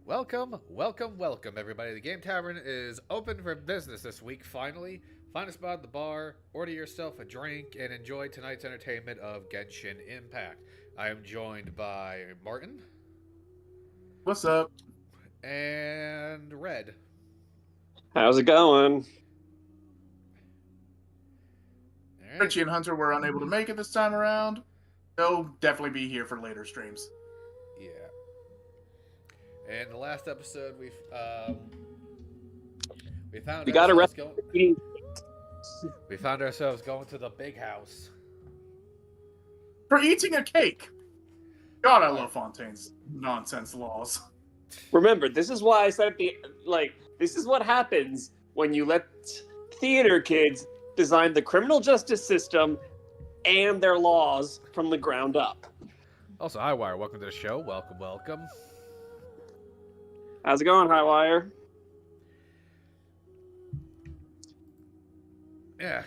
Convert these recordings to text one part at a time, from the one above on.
Welcome, welcome, welcome, everybody. The Game Tavern is open for business this week, finally. Find a spot at the bar, order yourself a drink, and enjoy tonight's entertainment of Genshin Impact. I am joined by Martin What's up? and Red. How's it going? Alright. Richie and Hunter were unable to make it this time around. They'll definitely be here for later streams. Yeah. And the last episode, we found We got ourselves arrested. going. We found ourselves going to the big house. For eating a cake! God, I love Fontaine's nonsense laws. Remember, this is why I said this is what happens when you let theater kids design the criminal justice system and their laws from the ground up. Also, hi, Wire. Welcome to the show. Welcome, welcome. How's it going, Highwire? Yeah.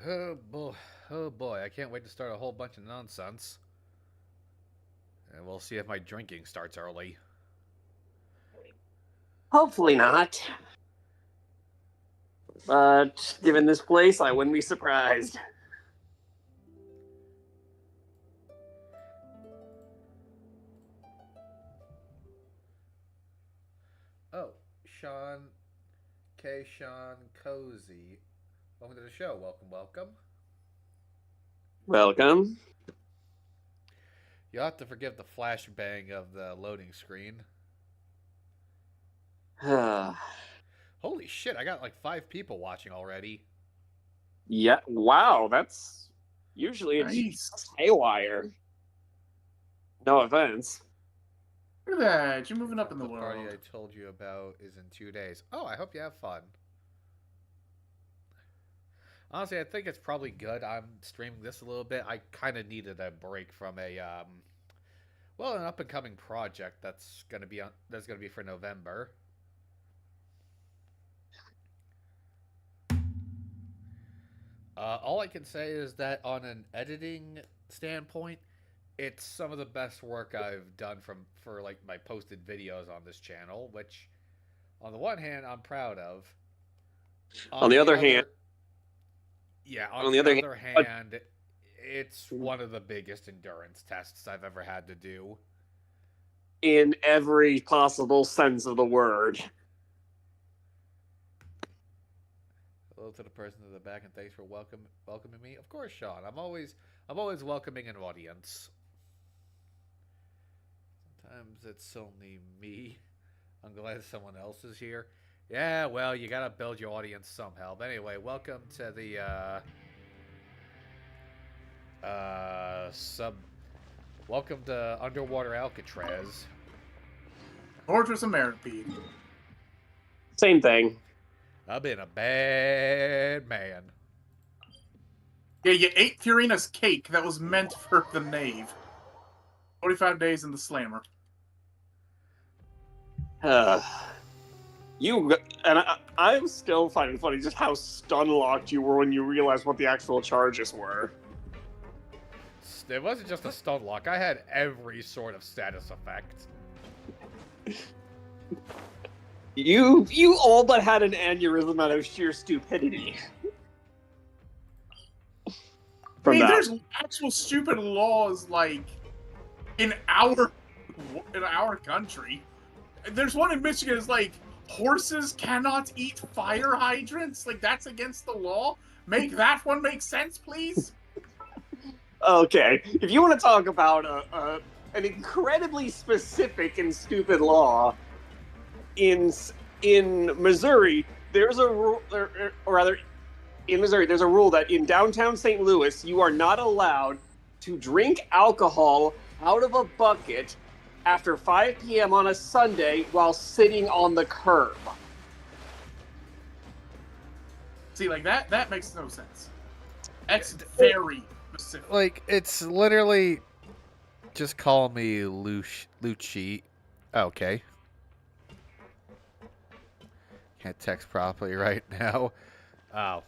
Oh boy, I can't wait to start a whole bunch of nonsense. And we'll see if my drinking starts early. Hopefully not. But given this place, I wouldn't be surprised. Oh, Sean Cozy. Welcome to the show. Welcome, welcome. Welcome. You'll have to forgive the flashbang of the loading screen. Holy shit, I got like 5 people watching already. Yeah, wow, that's usually Nice. it's haywire. No offense. Look at that, you're moving up in the party world. I told you about is in 2 days. Oh, I hope you have fun. Honestly, I think it's probably good I'm streaming this a little bit. I kind of needed a break from an up and coming project that's gonna be for November. All I can say is that on an editing standpoint, it's some of the best work I've done for like my posted videos on this channel, which on the one hand I'm proud of. On the other hand, on the other hand, it's one of the biggest endurance tests I've ever had to do. in every possible sense of the word. Hello to the person in the back, and thanks for welcoming me. Of course, Sean. I'm always welcoming an audience. Sometimes it's only me. I'm glad someone else is here. Yeah, well, you gotta build your audience somehow. But anyway, welcome to the welcome to Underwater Alcatraz. Fortress of Meripede. Same thing. I've been a bad man. Yeah, you ate Furina's cake that was meant for the knave. 45 days in the slammer. I'm still finding funny just how stun-locked you were when you realized what the actual charges were. It wasn't just a stun lock. I had every sort of status effect. You all but had an aneurysm out of sheer stupidity. There's actual stupid laws like in our country. There's one in Michigan. It's like horses cannot eat fire hydrants. Like that's against the law. Make that one make sense, please. Okay, if you want to talk about an incredibly specific and stupid law, in Missouri, there's a rule, or rather, in Missouri, there's a rule that in downtown St. Louis, you are not allowed to drink alcohol out of a bucket after 5 p.m. on a Sunday while sitting on the curb. See, like that makes no sense. That's very specific. Like, it's literally just call me Lucci. Okay. Can't text properly right now. Oh.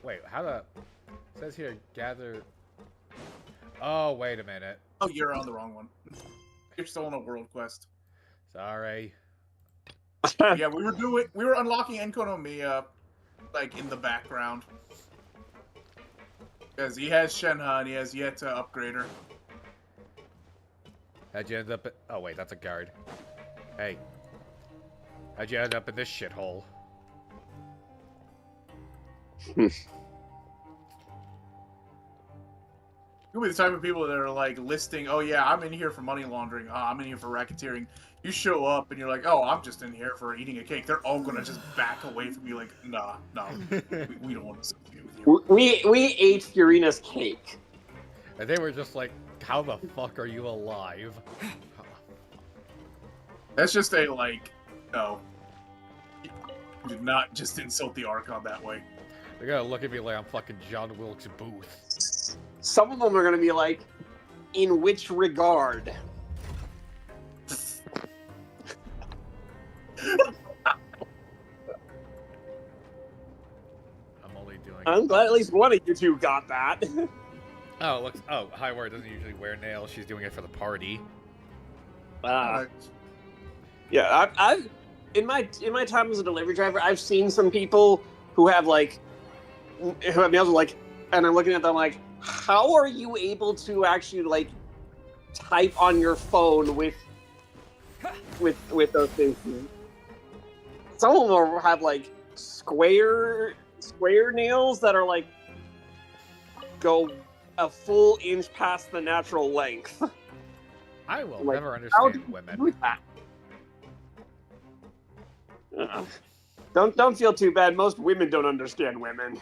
Wait, how the... It says here, gather... Oh, wait a minute. Oh, you're on the wrong one. You're still on a world quest. Sorry. Yeah, we were unlocking Enkonomiya, like, in the background. Because he has Shenhe, and he has yet to upgrade her. How'd you end up at... Oh, wait, that's a guard. Hey. How'd you end up in this shithole? You'll be the type of people that are, like, listing, oh, yeah, I'm in here for money laundering. I'm in here for racketeering. You show up, and you're like, oh, I'm just in here for eating a cake. They're all gonna just back away from you like, nah, no, we don't want to associate with you. We ate Furina's cake. And they were just like, how the fuck are you alive? That's just a, like, no. You did not just insult the Archon that way. They're gonna look at me like I'm fucking John Wilkes Booth. Some of them are gonna be like, in which regard? I'm only doing... I'm glad at least one of you two got that. Oh, it looks... Oh, Highwire doesn't usually wear nails. She's doing it for the party. Yeah, I've in my time as a delivery driver, I've seen some people who have like who have nails like, and I'm looking at them like, how are you able to actually like type on your phone with those things? Some of them have like square nails that are like go a full inch past the natural length. I will like, never understand women. Don't feel too bad. Most women don't understand women.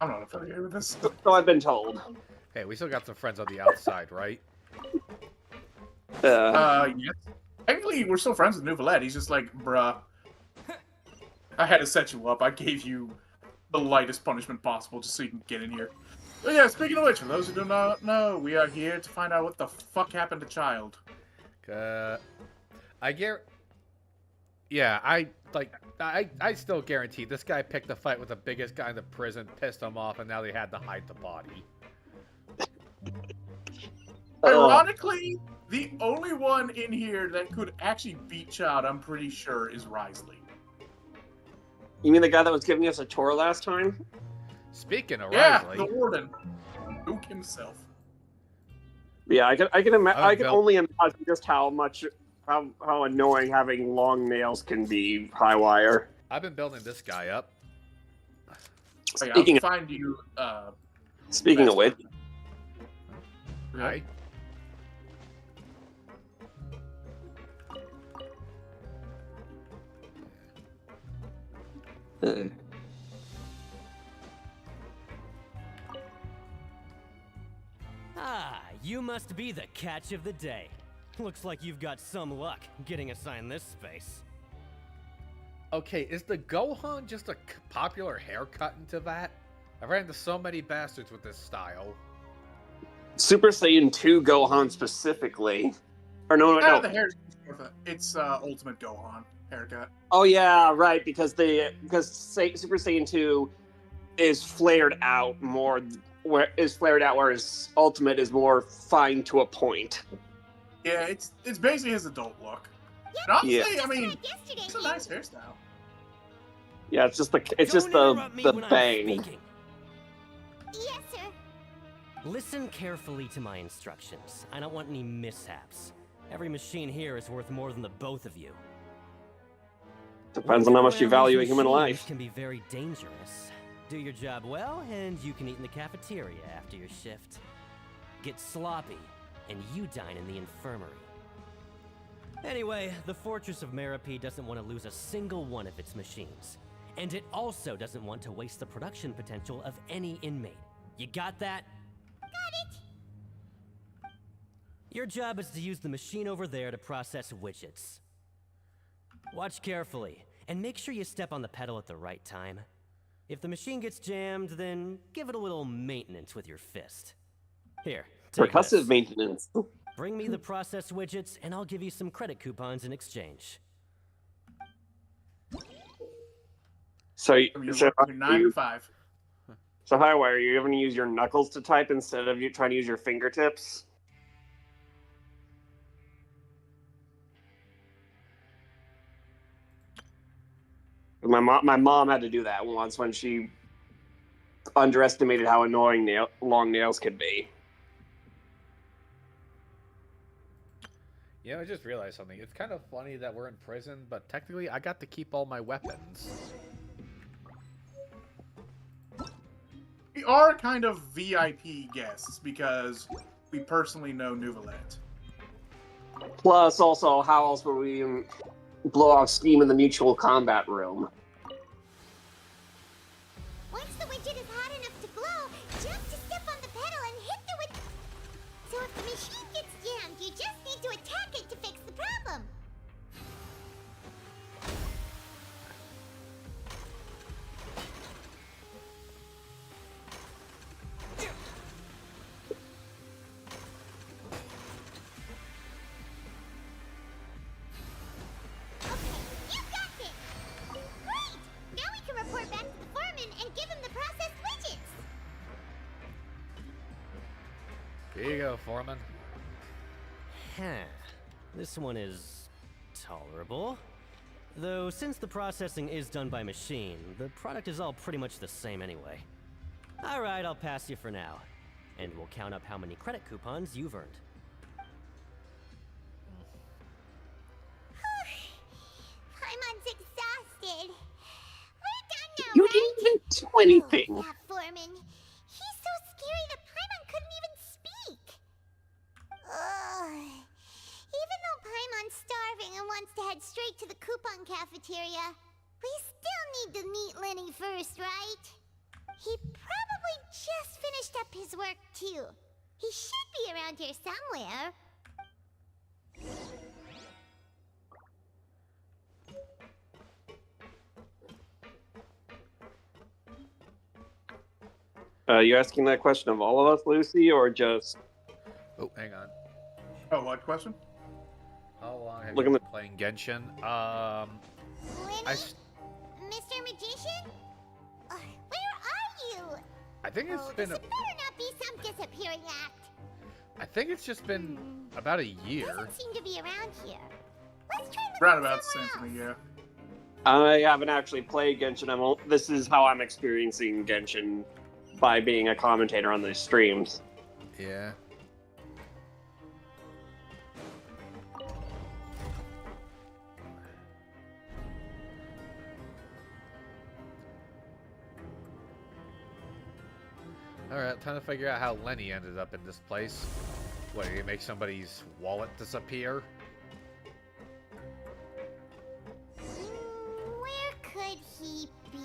I'm not affiliated with this. So I've been told. Hey, we still got some friends on the outside, right? Yes. Technically, we're still friends with Nouvelette. He's just like, bruh, I had to set you up. I gave you the lightest punishment possible just so you can get in here. But yeah, speaking of which, for those who do not know, we are here to find out what the fuck happened to Child. I guarantee... Yeah, I still guarantee this guy picked a fight with the biggest guy in the prison, pissed him off, and now they had to hide the body. Ironically, the only one in here that could actually beat Child, I'm pretty sure, is Risley. You mean the guy that was giving us a tour last time? Speaking of Yeah, Risley... the warden. Duke himself. Yeah, I can only imagine just how annoying having long nails can be, Highwire. I've been building this guy up. I'll find you, Speaking of which... Hi. You must be the catch of the day. Looks like you've got some luck getting assigned this space. Okay, is the Gohan just a popular haircut into that? I've ran into so many bastards with this style. Super Saiyan 2 Gohan specifically. Or no. The hair, it's Ultimate Gohan haircut. Oh yeah, right, because Super Saiyan 2 is flared out more, whereas Ultimate is more fine to a point. Yeah, it's basically his adult look. And honestly, I mean, it's a nice hairstyle. Yeah, it's just the bang. Yes, sir. Listen carefully to my instructions. I don't want any mishaps. Every machine here is worth more than the both of you. Depends on how much you value a human life. Can be very dangerous. Do your job well, and you can eat in the cafeteria after your shift. Get sloppy, and you dine in the infirmary. Anyway, the Fortress of Meropide doesn't want to lose a single one of its machines. And it also doesn't want to waste the production potential of any inmate. You got that? Got it. Your job is to use the machine over there to process widgets. Watch carefully, and make sure you step on the pedal at the right time. If the machine gets jammed, then give it a little maintenance with your fist. Here, take Percussive this. maintenance. Bring me the processed widgets, and I'll give you some credit coupons in exchange. So You're 9 to 5. So, Highwire, are you going to use your knuckles to type instead of you trying to use your fingertips? My mom had to do that once when she underestimated how annoying long nails could be. I just realized something. It's kind of funny that we're in prison, but technically I got to keep all my weapons. We are kind of VIP guests because we personally know Nouvelette. Plus, also, how else would we blow off steam in the mutual combat room? Once the widget is hot enough to glow, jump to step on the pedal and hit the widget. So if the machine gets jammed, you just need to attack it to fix the problem. Here you go, Foreman. This one is tolerable. Though, since the processing is done by machine, the product is all pretty much the same anyway. Alright, I'll pass you for now. And we'll count up how many credit coupons you've earned. Paimon's exhausted. We're done now, You right? didn't even do anything. Oh, that Foreman. He's so scary that Paimon couldn't even speak. Ugh. Even though Paimon's starving and wants to head straight to the coupon cafeteria, we still need to meet Lenny first, right? He probably just finished up his work, too. He should be around here somewhere. You asking that question of all of us, Lucy, or just... Oh, hang on. Oh, what question? How long have Look you at been playing Genshin? Lenny? Mr. Magician? Where are you? I think it's been. This better not be some disappearing act. I think it's just been about a year. Doesn't seem to be around here. Let's try looking Right about the somewhere same to me, else. yeah. I haven't actually played Genshin. This is how I'm experiencing Genshin by being a commentator on these streams. Yeah. Alright, time to figure out how Lenny ended up in this place. What, did he make somebody's wallet disappear? Where could he be?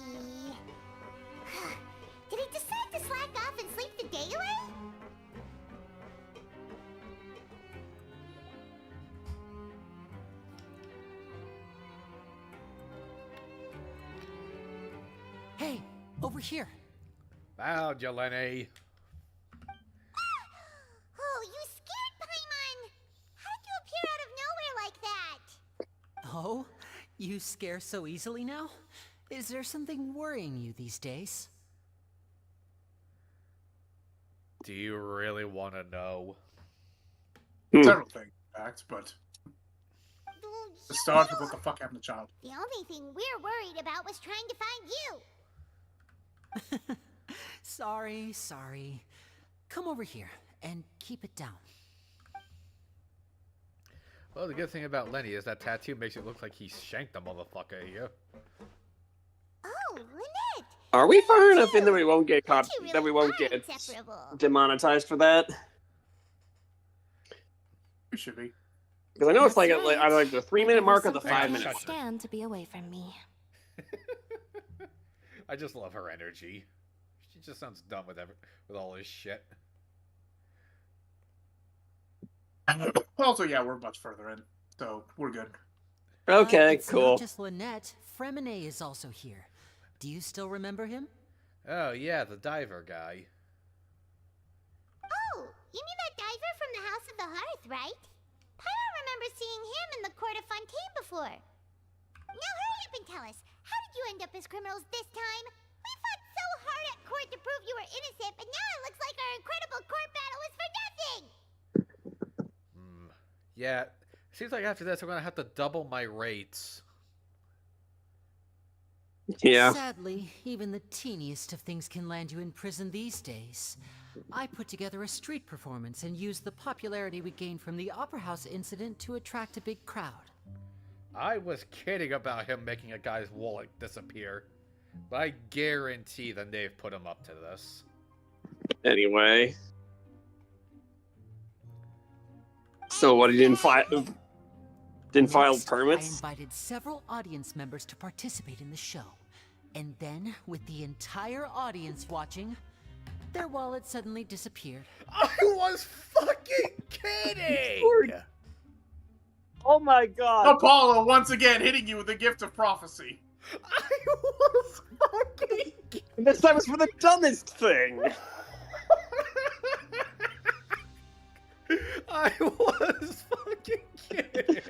Did he decide to slack off and sleep the day away? Hey, over here. Found you, Lenny. Oh, you scared Paimon! How did you appear out of nowhere like that? Oh, you scare so easily now? Is there something worrying you these days? Do you really want to know? Several things, in fact, but Well, to shut start you with what the up. fuck happened to Child. The only thing we're worried about was trying to find you. Sorry. Come over here and keep it down. Well, the good thing about Lenny is that tattoo makes it look like he shanked the motherfucker here. Oh, Lynette! Are we far enough in that we won't get You caught? two That we really won't are get inseparable. demonetized for that? We should be. Because I know it's That's like right. either like the 3-minute mark or the Something 5 I minute. can't stand to be away from me. I just love her energy. She just sounds done with all this shit. Also, yeah, we're much further in, so we're good. Okay, It's cool. not just Lynette. Fremine is also here. Do you still remember him? Oh, yeah, the diver guy. Oh, you mean that diver from the House of the Hearth, right? Pyro remembers seeing him in the Court of Fontaine before. Now hurry up and tell us, how did you end up as criminals this time? We fought so hard at court to prove you were innocent, but now it looks like our incredible court battle was for nothing! Yeah, seems like after this I'm gonna have to double my rates. Yeah. Sadly, even the teeniest of things can land you in prison these days. I put together a street performance and used the popularity we gained from the Opera House incident to attract a big crowd. I was kidding about him making a guy's wallet disappear, but I guarantee that they've put him up to this. Anyway. So what, he didn't file Next, permits? I invited several audience members to participate in the show. And then, with the entire audience watching, their wallet suddenly disappeared. I was fucking kidding! Oh my god. Apollo once again hitting you with the gift of prophecy. I was fucking kidding! And this time it's for the dumbest thing. I was fucking kidding!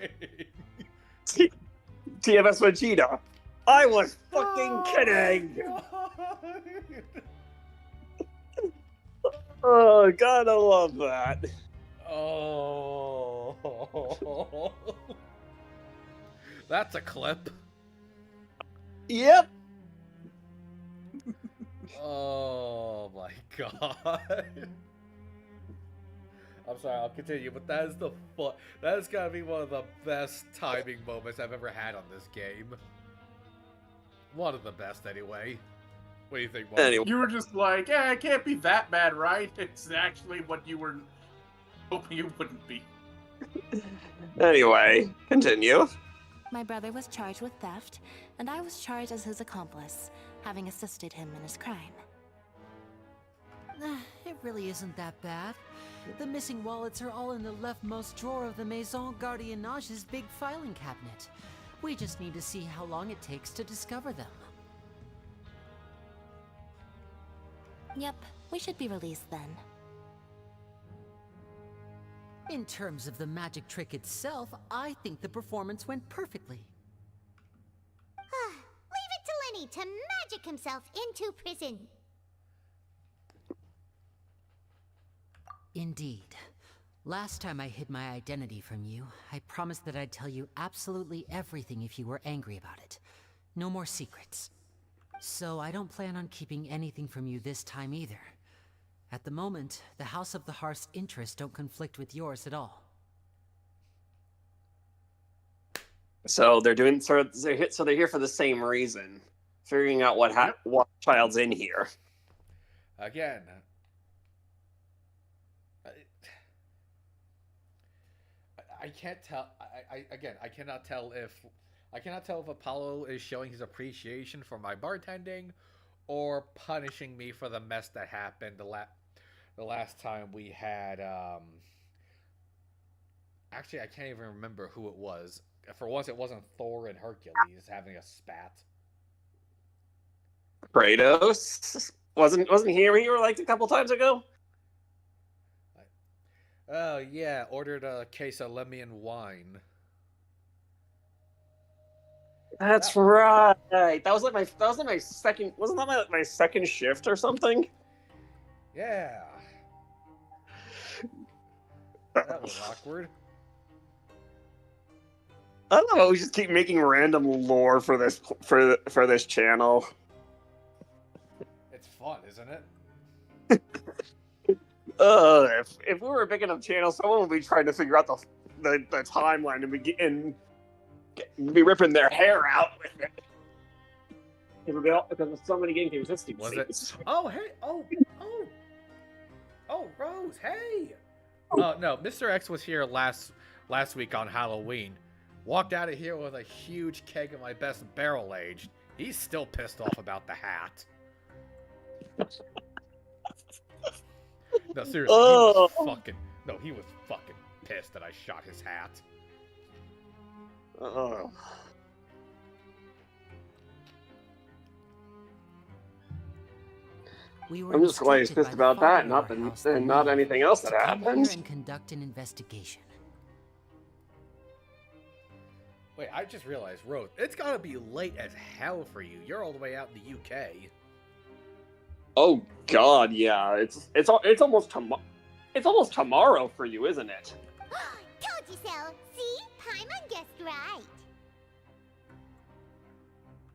TFS Vegeta. I was fucking kidding. Oh god, I love that. Oh. That's a clip. Yep. Oh my god. I'm sorry, I'll continue, but that is that has gotta be one of the best timing moments I've ever had on this game. One of the best, anyway. What do you think, Mark? Anyway. You were just like, yeah, it can't be that bad, right? It's actually what you were hoping it wouldn't be. Anyway, continue. My brother was charged with theft, and I was charged as his accomplice, having assisted him in his crime. It really isn't that bad. The missing wallets are all in the leftmost drawer of the Maison Gardiennage's big filing cabinet. We just need to see how long it takes to discover them. Yep, we should be released then. In terms of the magic trick itself, I think the performance went perfectly. Leave it to Lenny to magic himself into prison. Indeed. Last time I hid my identity from you, I promised that I'd tell you absolutely everything if you were angry about it. No more secrets. So I don't plan on keeping anything from you this time either. At the moment, the House of the Hearth's interests don't conflict with yours at all. So they're here for the same reason, figuring out what child's in here. Again, I can't tell. I cannot tell if Apollo is showing his appreciation for my bartending, or punishing me for the mess that happened the last time we had. Actually, I can't even remember who it was. For once, it wasn't Thor and Hercules having a spat. Kratos wasn't here like a couple times ago. Oh yeah, ordered a case of lemon wine. That's right. That was like my second. Wasn't that my second shift or something? Yeah. That was awkward. I don't know. We just keep making random lore for this channel. It's fun, isn't it? If we were a big enough channel, someone would be trying to figure out the timeline and be ripping their hair out with it. Because there's so many inconsistencies. Was it? Oh hey! Oh, Rose! Hey! No, Mr. X was here last week on Halloween. Walked out of here with a huge keg of my best barrel aged. He's still pissed off about the hat. No, seriously, he was fucking pissed that I shot his hat. Oh. I'm just glad he's pissed about that, not anything else that happened. And conduct an investigation. Wait, I just realized, Rose, it's gotta be late as hell for you. You're all the way out in the UK. Oh God, yeah. It's almost tomorrow for you, isn't it? Told you so. See? Paimon guessed right.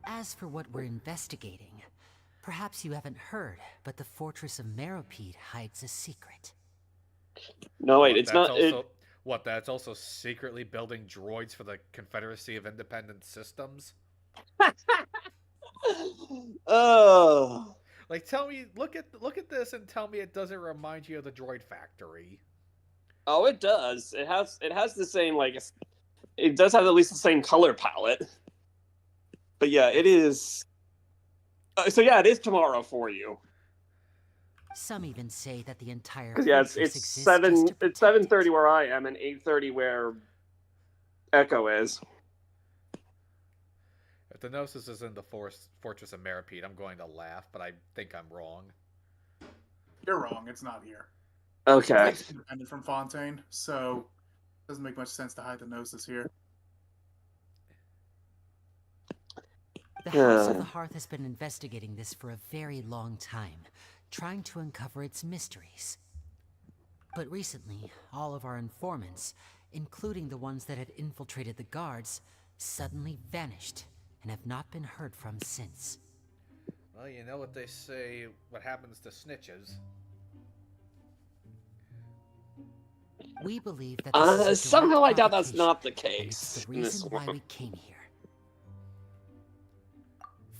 As for what we're investigating, perhaps you haven't heard, but the Fortress of Meropide hides a secret. No, wait, What, it's not. That's also secretly building droids for the Confederacy of Independent Systems? Oh. Like, tell me, look at this and tell me it doesn't remind you of the Droid Factory. Oh, it does. It has the same, like, it does have at least the same color palette. But yeah, it is. So yeah, it is tomorrow for you. Some even say that the entire Yeah, fortress it's exists seven. just to It's protect 7:30 it. where I am, and 8:30 where Echo is. If the Gnosis is in the Fortress of Meropide, I'm going to laugh, but I think I'm wrong. You're wrong. It's not here. Okay. It's independent from Fontaine, so it doesn't make much sense to hide the Gnosis here. The House of the Hearth has been investigating this for a very long time, trying to uncover its mysteries. But recently, all of our informants, including the ones that had infiltrated the guards, suddenly vanished and have not been heard from since. Well, you know what they say, what happens to snitches. We believe that this is a direct somehow I doubt that's provocation, not the and case. it's the in this reason why one. we came here.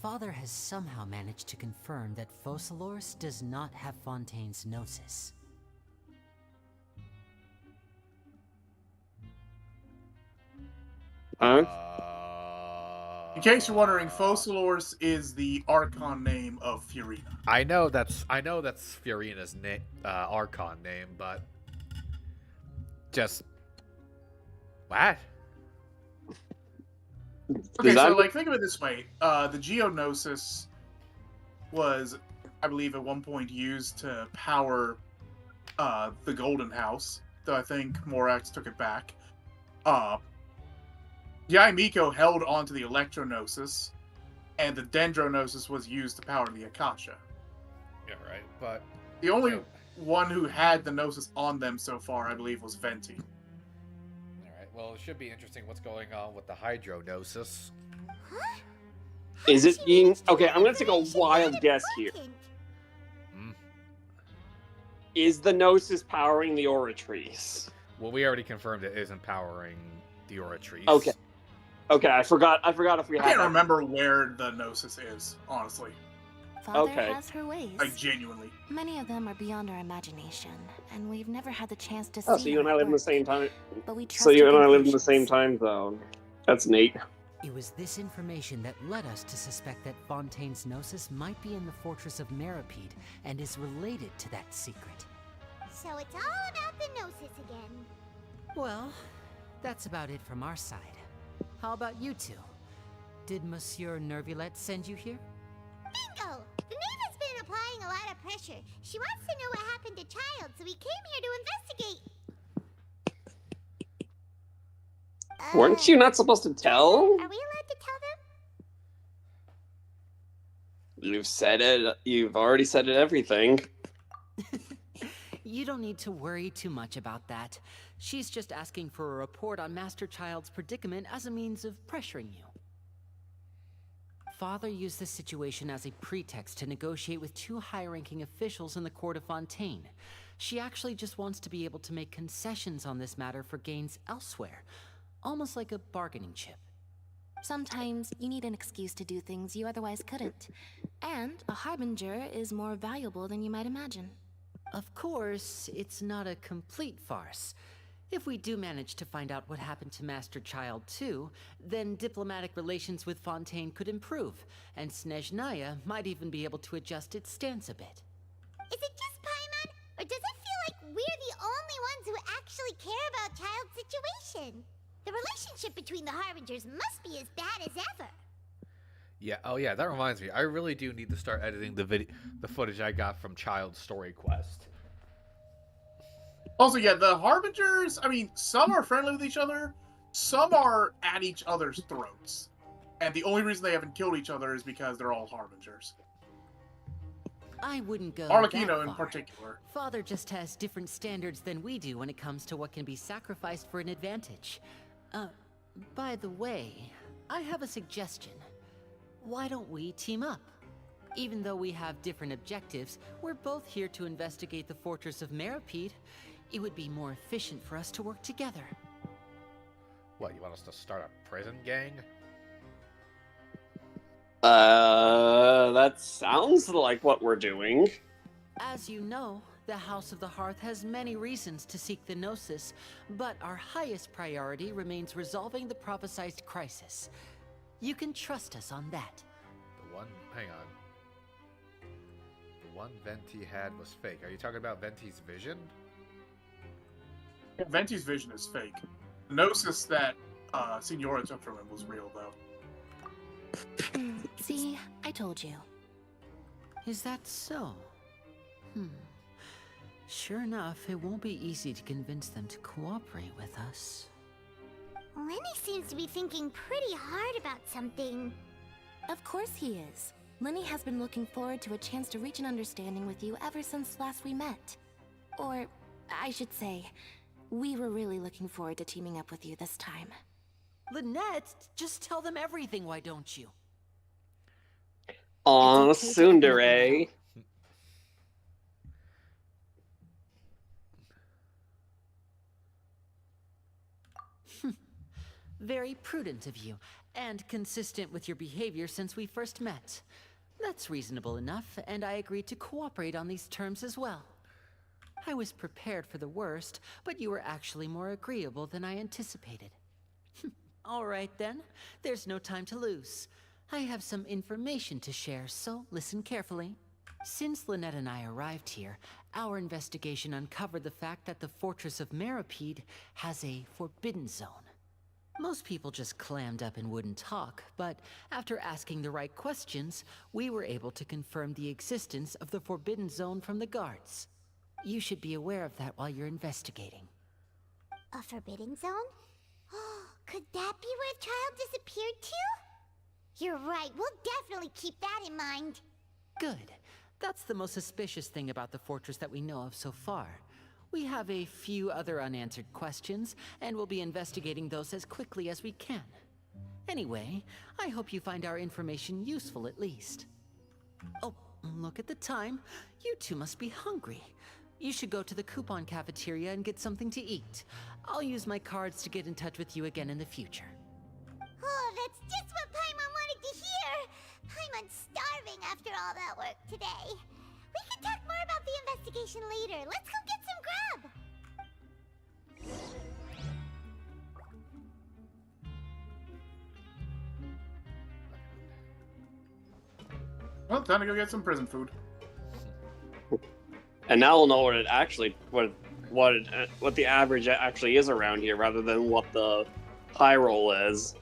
Father has somehow managed to confirm that Focalors does not have Fontaine's Gnosis. Huh? In case you're wondering, Focalors is the Archon name of Fiorina. I know that's Fiorina's Archon name, but just what? Okay, so like think of it this way: the Geonosis was, I believe, at one point used to power the Golden House. Though I think Morax took it back. Yaimiko held onto the Electronosis, and the Dendronosis was used to power the Akasha. Yeah, right. But the only one who had the Gnosis on them so far, I believe, was Venti. Alright, well, it should be interesting what's going on with the Hydronosis. Huh? Is it being... Okay, I'm going to take a wild guess here. Is the Gnosis powering the Oratrice? Well, we already confirmed it isn't powering the Oratrice. Okay. Okay, I forgot if we had... I can't remember where the Gnosis is, honestly. Father has her ways. Like, genuinely. Many of them are beyond our imagination, and we've never had the chance to see. Oh, so you and I live in the same time. But we so you and I live in the patience. same time zone. That's neat. It was this information that led us to suspect that Fontaine's Gnosis might be in the Fortress of Meropide and is related to that secret. So it's all about the Gnosis again. Well, that's about it from our side. How about you two? Did Monsieur Nervulette send you here? Bingo! The Knave has been applying a lot of pressure. She wants to know what happened to Child, so we came here to investigate. Weren't you not supposed to tell? Are we allowed to tell them? You've said it. You've already said it. Everything. You don't need to worry too much about that. She's just asking for a report on Master Child's predicament as a means of pressuring you. Father used this situation as a pretext to negotiate with two high-ranking officials in the court of Fontaine. She actually just wants to be able to make concessions on this matter for gains elsewhere, almost like a bargaining chip. Sometimes you need an excuse to do things you otherwise couldn't. And a harbinger is more valuable than you might imagine. Of course, it's not a complete farce. If we do manage to find out what happened to Master Child too, then diplomatic relations with Fontaine could improve, and Snezhnaya might even be able to adjust its stance a bit. Is it just Paimon, or does it feel like we're the only ones who actually care about Child's situation? The relationship between the Harbingers must be as bad as ever. Yeah. Oh, yeah. That reminds me. I really do need to start editing the footage I got from Child's story quest. Also, yeah, the Harbingers, I mean, some are friendly with each other, some are at each other's throats. And the only reason they haven't killed each other is because they're all Harbingers. I wouldn't go Arlecchino that in far. particular. Father just has different standards than we do when it comes to what can be sacrificed for an advantage. By the way, I have a suggestion. Why don't we team up? Even though we have different objectives, we're both here to investigate the fortress of Meripede. It would be more efficient for us to work together. What, you want us to start a prison gang? That sounds like what we're doing. As you know, the House of the Hearth has many reasons to seek the Gnosis, but our highest priority remains resolving the prophesized crisis. You can trust us on that. Hang on. The one Venti had was fake. Are you talking about Venti's vision? Venti's vision is fake. The Gnosis that Signora took from him was real, though. See, I told you. Is that so? Sure enough, it won't be easy to convince them to cooperate with us. Lenny seems to be thinking pretty hard about something. Of course he is. Lenny has been looking forward to a chance to reach an understanding with you ever since last we met. Or, I should say, we were really looking forward to teaming up with you this time. Lynette, just tell them everything, why don't you? Aw, It's okay to open up Tsundere. Very prudent of you, and consistent with your behavior since we first met. That's reasonable enough, and I agreed to cooperate on these terms as well. I was prepared for the worst, but you were actually more agreeable than I anticipated. All right then, there's no time to lose. I have some information to share, so listen carefully. Since Lynette and I arrived here, our investigation uncovered the fact that the Fortress of Meripede has a forbidden zone. Most people just clammed up and wouldn't talk, but after asking the right questions, we were able to confirm the existence of the Forbidden Zone from the guards. You should be aware of that while you're investigating. A forbidden zone? Could that be where the child disappeared to? You're right, we'll definitely keep that in mind. Good. That's the most suspicious thing about the fortress that we know of so far. We have a few other unanswered questions, and we'll be investigating those as quickly as we can. Anyway, I hope you find our information useful at least. Oh, look at the time. You two must be hungry. You should go to the coupon cafeteria and get something to eat. I'll use my cards to get in touch with you again in the future. Oh, that's just what Paimon wanted to hear! Paimon's starving after all that work today. We can talk more about the investigation later. Let's go get some grub! Well, time to go get some prison food. And now we'll know what it actually what the average actually is around here, rather than what the high roll is.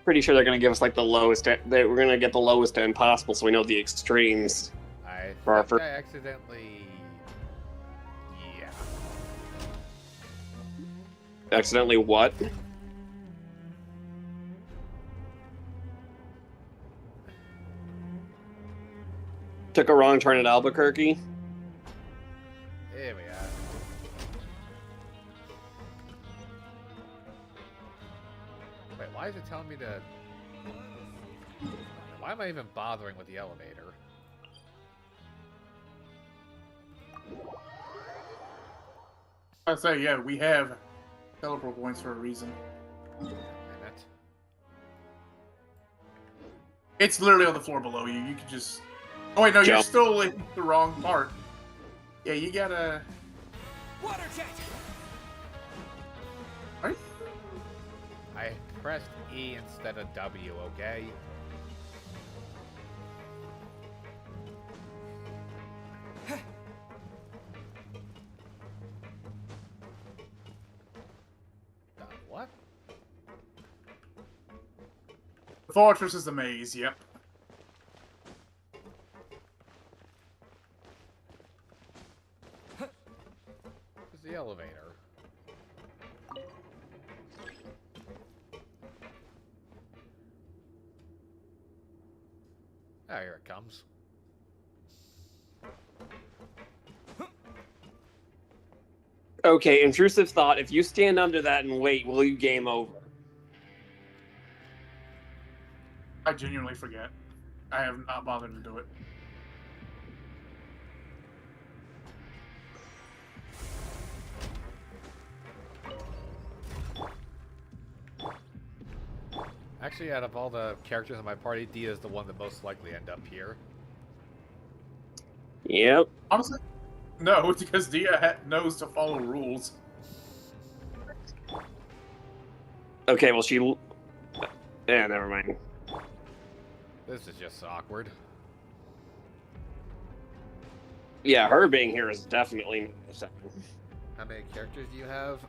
Pretty sure they're gonna give us like the lowest. We're gonna get the lowest end possible, so we know the extremes. I For our think fir- I accidentally... Yeah. Accidentally what? Took a wrong turn at Albuquerque. Here we are. Wait, why is it telling me to... Why am I even bothering with the elevator? I say, yeah, we have teleport points for a reason. Damn it. It's literally on the floor below you. You can just... Oh wait, no, you're Jump. still in the wrong part. Yeah, you gotta... Water jet! Are you... I pressed E instead of W, okay? What? The fortress is the maze, yep. Where's the elevator? Ah, here it comes. Okay, intrusive thought. If you stand under that and wait, will you game over? I genuinely forget. I have not bothered to do it. Actually, out of all the characters in my party, Dia is the one that most likely end up here. Yep. Honestly, no, because Dia knows to follow rules. Okay, well, she... Yeah, never mind. This is just awkward. Yeah, her being here is definitely... How many characters do you have?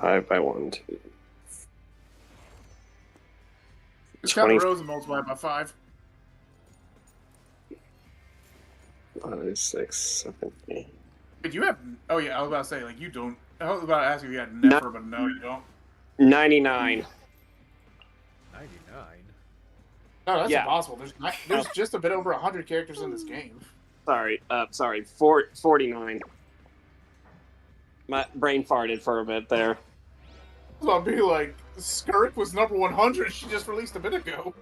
5 by 1, 2. Just count the rows and multiply by 5. 5, 6, 7, 8. But you have... Oh, yeah, I was about to say, like, you don't... I was about to ask if you had Nefer, but no, you don't. 99. 99? No, that's Yeah. impossible. There's just a bit over 100 characters in this game. Sorry, 49. My brain farted for a bit there. So I'll be like, Skirk was number 100. She just released a bit ago.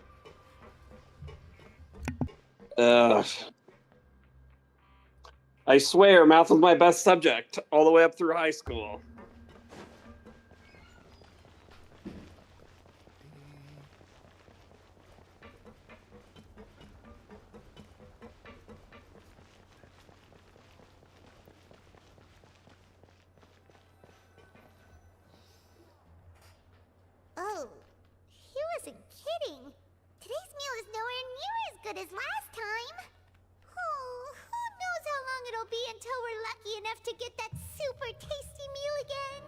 I swear, math was my best subject all the way up through high school. Oh, he wasn't kidding. Today's meal is nowhere near as good as last time. Oh, who knows how long it'll be until we're lucky enough to get that super tasty meal again.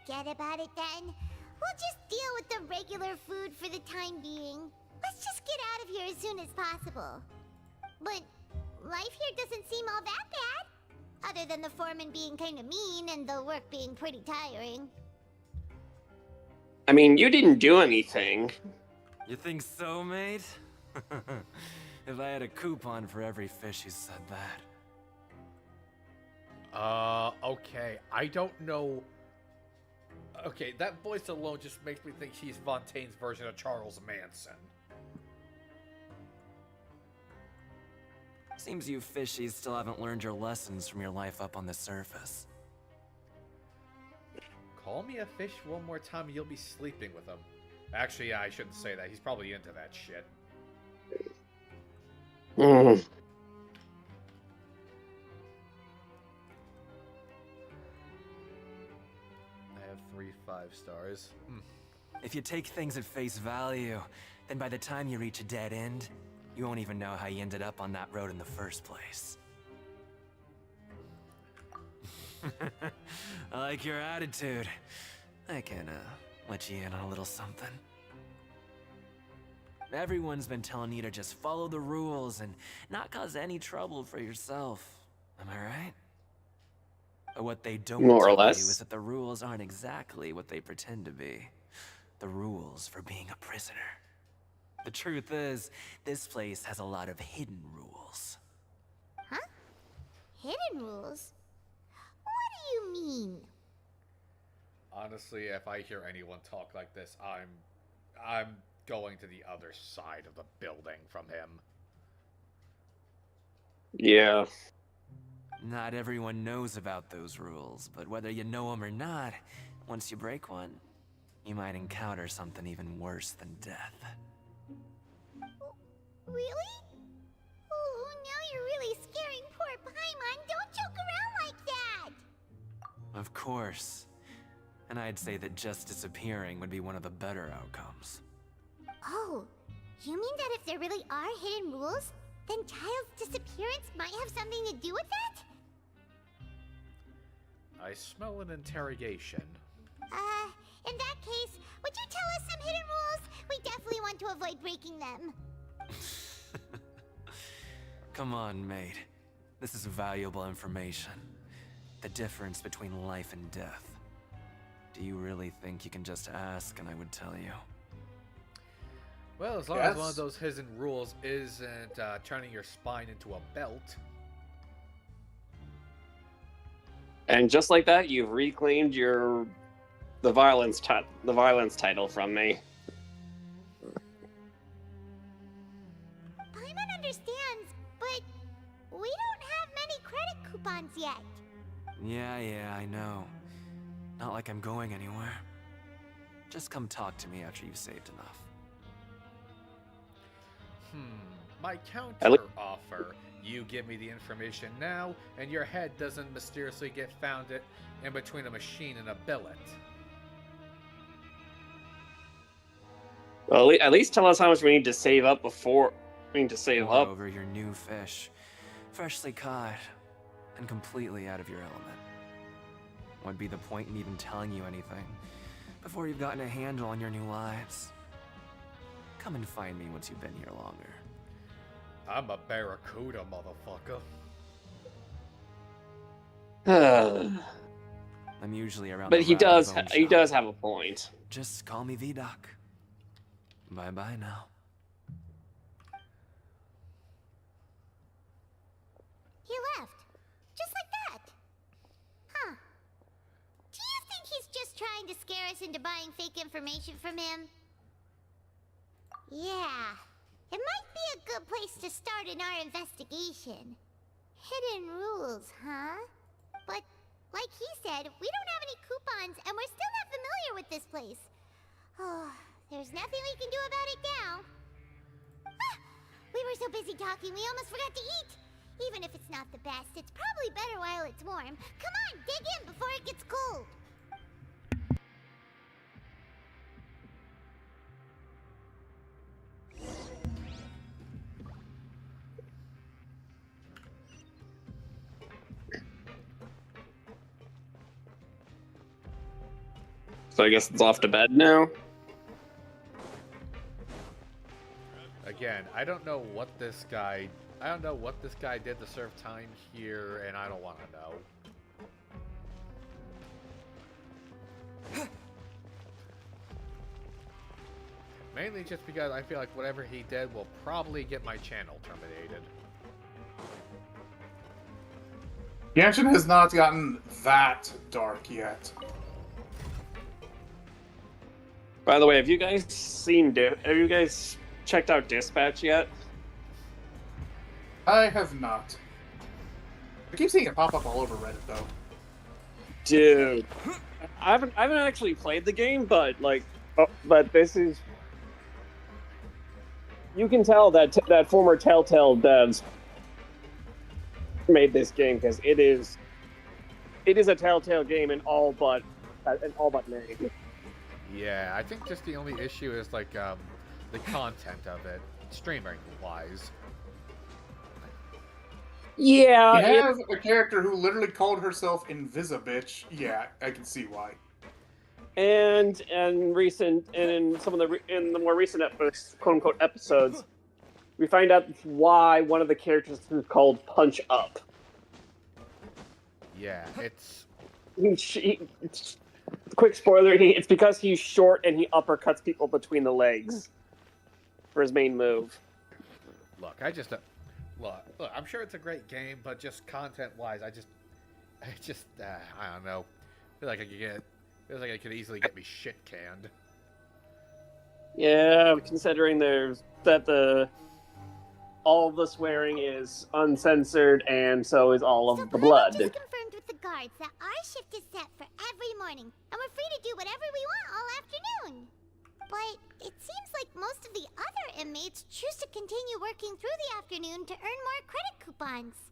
Forget about it then. We'll just deal with the regular food for the time being. Let's just get out of here as soon as possible. But life here doesn't seem all that bad. Other than the foreman being kind of mean and the work being pretty tiring. I mean, you didn't do anything. You think so, mate? If I had a coupon for every fish who said that. Okay. I don't know. Okay, that voice alone just makes me think he's Fontaine's version of Charles Manson. Seems you fishies still haven't learned your lessons from your life up on the surface. Call me a fish one more time and you'll be sleeping with him. Actually, yeah, I shouldn't say that. He's probably into that shit. Mm. I have 3 5 stars. If you take things at face value, then by the time you reach a dead end, you won't even know how you ended up on that road in the first place. I like your attitude. I can, let you in on a little something. Everyone's been telling you to just follow the rules and not cause any trouble for yourself. Am I right? But what they don't More or tell less. you is that the rules aren't exactly what they pretend to be. The rules for being a prisoner. The truth is, this place has a lot of hidden rules. Huh? Hidden rules? What do you mean? Honestly, if I hear anyone talk like this, I'm going to the other side of the building from him. Yeah. Not everyone knows about those rules, but whether you know them or not, once you break one, you might encounter something even worse than death. Really? Oh, now you're really scaring poor Paimon. Don't joke around like that! Of course. And I'd say that just disappearing would be one of the better outcomes. Oh, you mean that if there really are hidden rules, then Child's disappearance might have something to do with that? I smell an interrogation. In that case, would you tell us some hidden rules? We definitely want to avoid breaking them. Come on, mate. This is valuable information. The difference between life and death. Do you really think you can just ask and I would tell you? Well, as long as one of those hidden rules isn't turning your spine into a belt. And just like that, you've reclaimed the violence title from me. Paimon understands, but we don't have many credit coupons yet. Yeah, I know. Not like I'm going anywhere. Just come talk to me after you've saved enough. My counter offer. You give me the information now, and your head doesn't mysteriously get found in between a machine and a billet. Well, at least tell us how much we need to save up before we need to save up. Over your new fish, freshly caught, and completely out of your element. What'd be the point in even telling you anything before you've gotten a handle on your new lives? Come and find me once you've been here longer. I'm a barracuda, motherfucker. I'm usually around. But he does have a point. Just call me V-Doc. Bye-bye now. He left. Just like that. Huh. Do you think he's just trying to scare us into buying fake information from him? Yeah. It might be a good place to start in our investigation. Hidden rules, huh? But, like he said, we don't have any coupons, and we're still not familiar with this place. Oh, there's nothing we can do about it now. Ah, we were so busy talking, we almost forgot to eat. Even if it's not the best, it's probably better while it's warm. Come on, dig in before it gets cold. So I guess it's off to bed now. Again, I don't know what this guy did to serve time here, and I don't want to know. Mainly just because I feel like whatever he did will probably get my channel terminated. Genshin has not gotten that dark yet. By the way, have you guys checked out Dispatch yet? I have not. I keep seeing it pop up all over Reddit, though. Dude, I haven't actually played the game, but this is. You can tell that former Telltale devs made this game because it is a Telltale game in all but name. Yeah, I think just the only issue is like the content of it, streaming wise. Yeah, you have a character who literally called herself Invisibitch. Yeah, I can see why. And in the more recent episodes, quote unquote episodes, we find out why one of the characters is called Punch Up. Yeah, it's quick spoiler, it's because he's short and he uppercuts people between the legs for his main move. Look, look, I'm sure it's a great game, but just content-wise, I don't know. Feels like it could easily get me shit canned. Yeah, considering all of the swearing is uncensored, and so is all of the blood. Just confirmed with the guards that our shift is set for every morning, and we're free to do whatever we want all afternoon. But it seems like most of the other inmates choose to continue working through the afternoon to earn more credit coupons.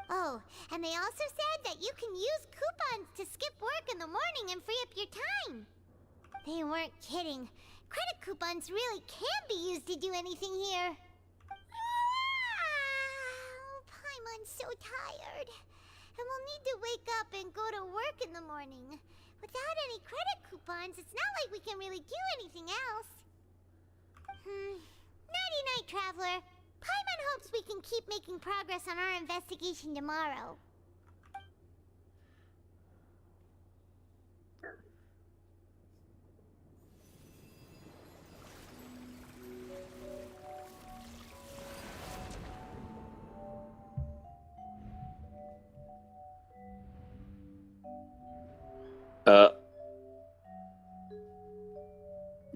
Oh, and they also said that you can use coupons to skip work in the morning and free up your time. They weren't kidding. Credit coupons really can be used to do anything here. Paimon's so tired. And we'll need to wake up and go to work in the morning. Without any credit coupons, it's not like we can really do anything else. Nighty-night, Traveler. Paimon hopes we can keep making progress on our investigation tomorrow.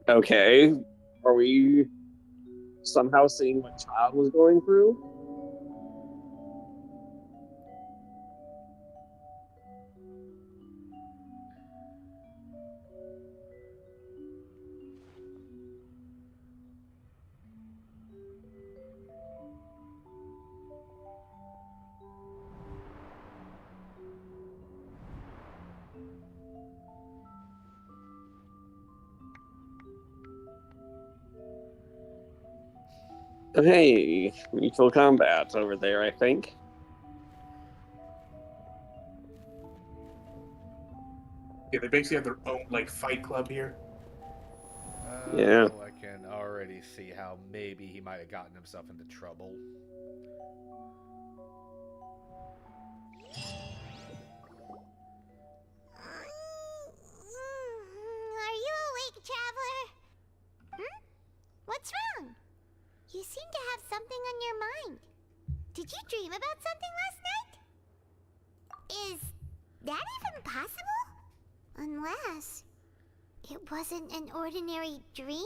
Okay. Are we somehow seeing what Child was going through? Hey, mutual combat over there, I think. Yeah, they basically have their own like fight club here. Yeah. I can already see how maybe he might have gotten himself into trouble. Are you awake, Traveler? What's wrong? You seem to have something on your mind. Did you dream about something last night? Is that even possible? Unless it wasn't an ordinary dream?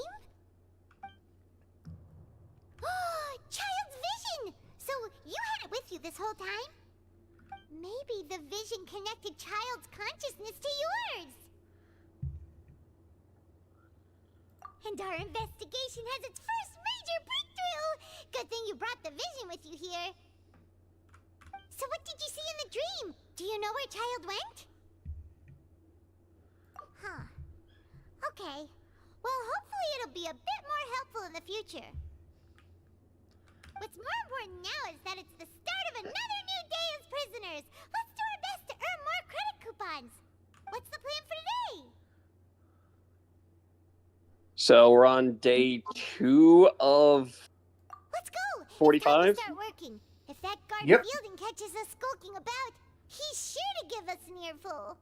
Child's vision! So you had it with you this whole time? Maybe the vision connected Child's consciousness to yours. And our investigation has its first major breakthrough! Good thing you brought the vision with you here. So what did you see in the dream? Do you know where Child went? Huh. Okay. Well, hopefully it'll be a bit more helpful in the future. What's more important now is that it's the start of another new day as prisoners. Let's do our best to earn more credit coupons. What's the plan for today? So we're on day 2 of Let's go! 45? It's time to start working. If that guard Yep. Fielding catches us skulking about, he's sure to give us an earful.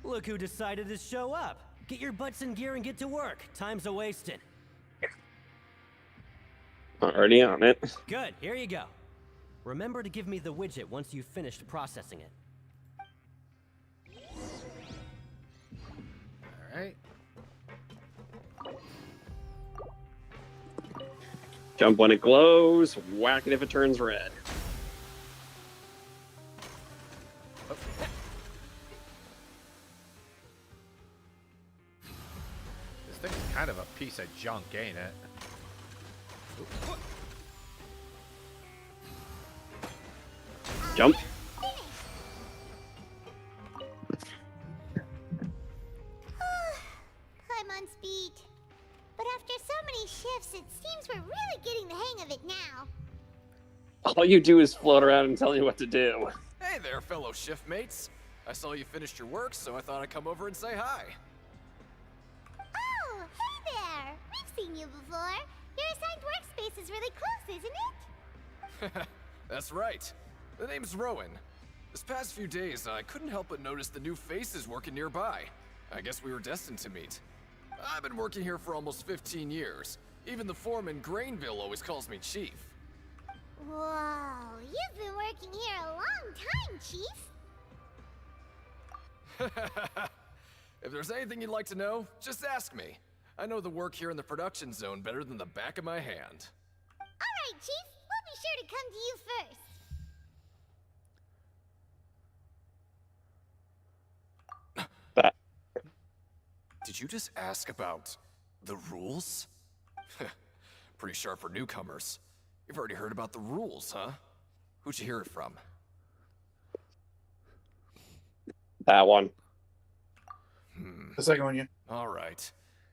Look who decided to show up. Get your butts in gear and get to work. Time's a wasting. Already on it. Good, here you go. Remember to give me the widget once you've finished processing it. Alright. Jump when it glows, whack it if it turns red. This thing's kind of a piece of junk, ain't it? Jump. I'm on speed. But after so many shifts, it seems we're really getting the hang of it now. All you do is float around and tell you what to do. Hey there, fellow shift mates. I saw you finished your work, so I thought I'd come over and say hi. Oh, hey there! We've seen you before. Your assigned workspace is really close, isn't it? That's right. The name's Rowan. This past few days, I couldn't help but notice the new faces working nearby. I guess we were destined to meet. I've been working here for almost 15 years. Even the foreman, Grainville, always calls me Chief. Whoa, you've been working here a long time, Chief. If there's anything you'd like to know, just ask me. I know the work here in the production zone better than the back of my hand. All right, Chief. We'll be sure to come to you first. Did you just ask about the rules? Pretty sharp for newcomers. You've already heard about the rules, huh? Who'd you hear it from? That one. The second one, yeah. All right.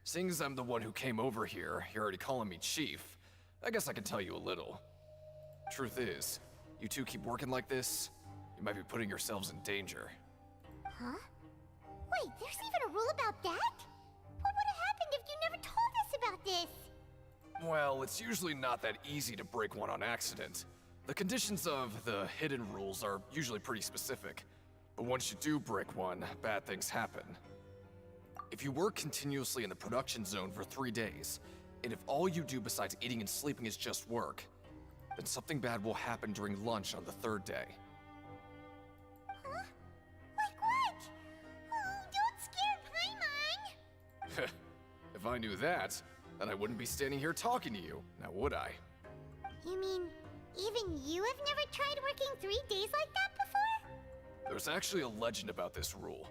Seeing as I'm the one who came over here, you're already calling me Chief. I guess I can tell you a little. Truth is, you two keep working like this, you might be putting yourselves in danger. Huh? Wait, there's even a rule about that? What would have happened if you never told us about this? Well, it's usually not that easy to break one on accident. The conditions of the hidden rules are usually pretty specific. But once you do break one, bad things happen. If you work continuously in the production zone for 3 days, and if all you do besides eating and sleeping is just work, then something bad will happen during lunch on the 3rd day. Huh? Like what? Oh, don't scare Paimon! If I knew that, then I wouldn't be standing here talking to you, now would I? You mean, even you have never tried working 3 days like that before? There's actually a legend about this rule.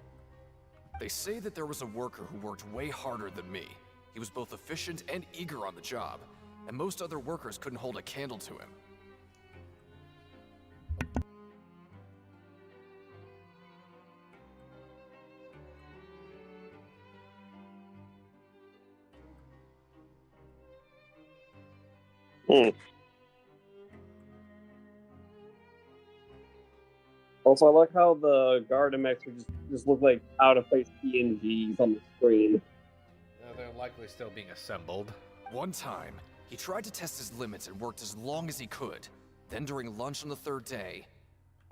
They say that there was a worker who worked way harder than me. He was both efficient and eager on the job, and most other workers couldn't hold a candle to him. Also, I like how the Gardamex just look like out-of-place PNGs on the screen. They're likely still being assembled. One time, he tried to test his limits and worked as long as he could. Then during lunch on the 3rd day,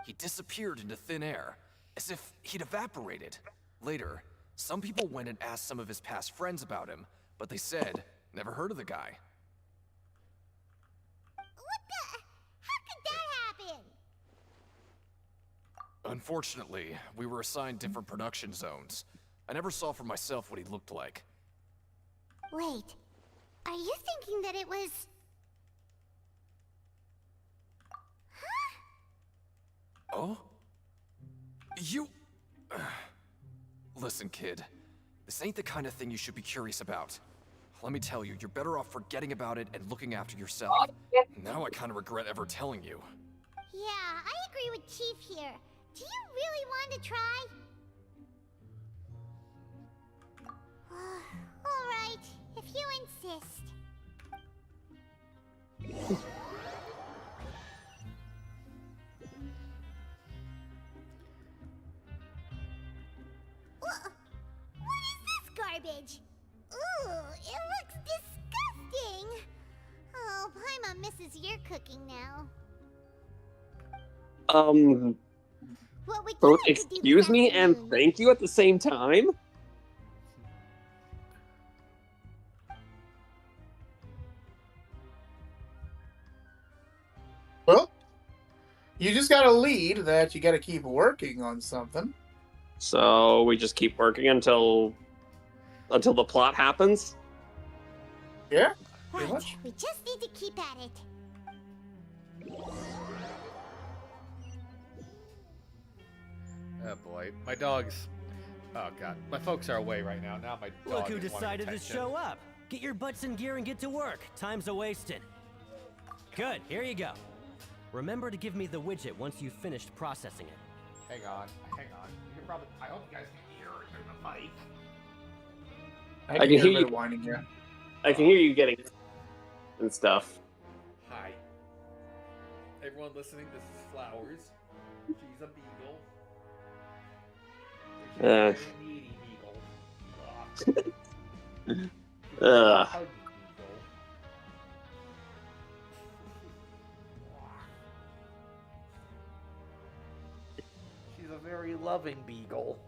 he disappeared into thin air, as if he'd evaporated. Later, some people went and asked some of his past friends about him, but they said, never heard of the guy. What the? How could that happen? Unfortunately, we were assigned different production zones. I never saw for myself what he looked like. Wait, are you thinking that it was... Huh? Oh? You... Listen, kid. This ain't the kind of thing you should be curious about. Let me tell you, you're better off forgetting about it and looking after yourself. Now I kind of regret ever telling you. Yeah, I agree with Chief here. Do you really want to try? Alright, if you insist. What is this garbage? Ooh, it looks disgusting. Oh, Paimon misses your cooking now. What would you Both like to do this excuse me and afternoon? thank you at the same time? Well, you just got a lead that you got to keep working on something. So we just keep working until the plot happens? Yeah, pretty Right, much. we just need to keep at it. Oh boy, my dogs. Oh god, my folks are away right now. Now my dog Look who is wanting decided to attention. show up. Get your butts in gear and get to work. Time's a-wasting. Good, here you go. Remember to give me the widget once you've finished processing it. Hang on. You can probably. I hope you guys can hear it through the mic. I can hear hear a bit you. of whining here. I can hear you getting and stuff. Hi. Everyone listening, this is Flowers. She's a beagle. She's a very needy beagle. Ugh. Huggy beagle. She's a very loving beagle.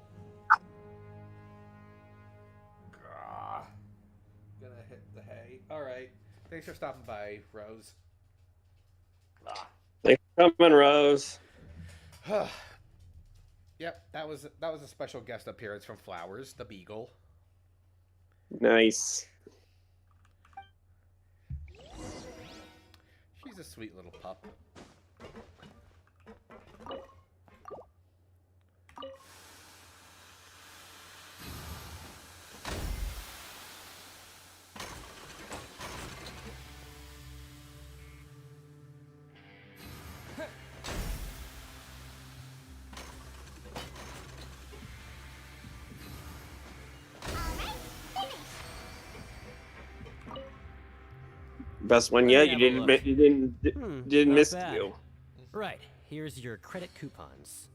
Gonna hit the hay. Alright. Thanks for stopping by, Rose. Thanks for coming, Rose. Yep, that was a special guest appearance from Flowers, the beagle. Nice. She's a sweet little pup. Alright, finished. Best one Let yet. me You have a didn't look. admit you didn't not miss bad. you. Right, here's your credit coupons.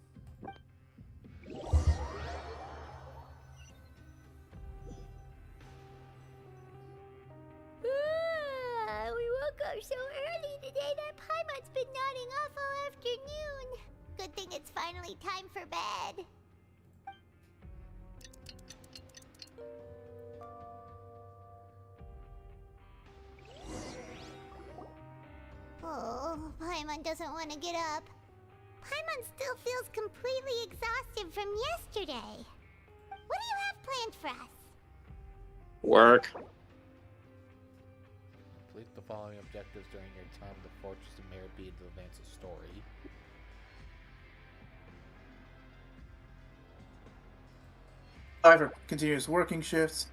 We woke up so early today that Paimon's been nodding off all afternoon. Good thing it's finally time for bed. Oh, Paimon doesn't want to get up. Paimon still feels completely exhausted from yesterday. What do you have planned for us? Work. Complete the following objectives during your time in the Fortress of Meribee to advance the story. However, continuous working shifts.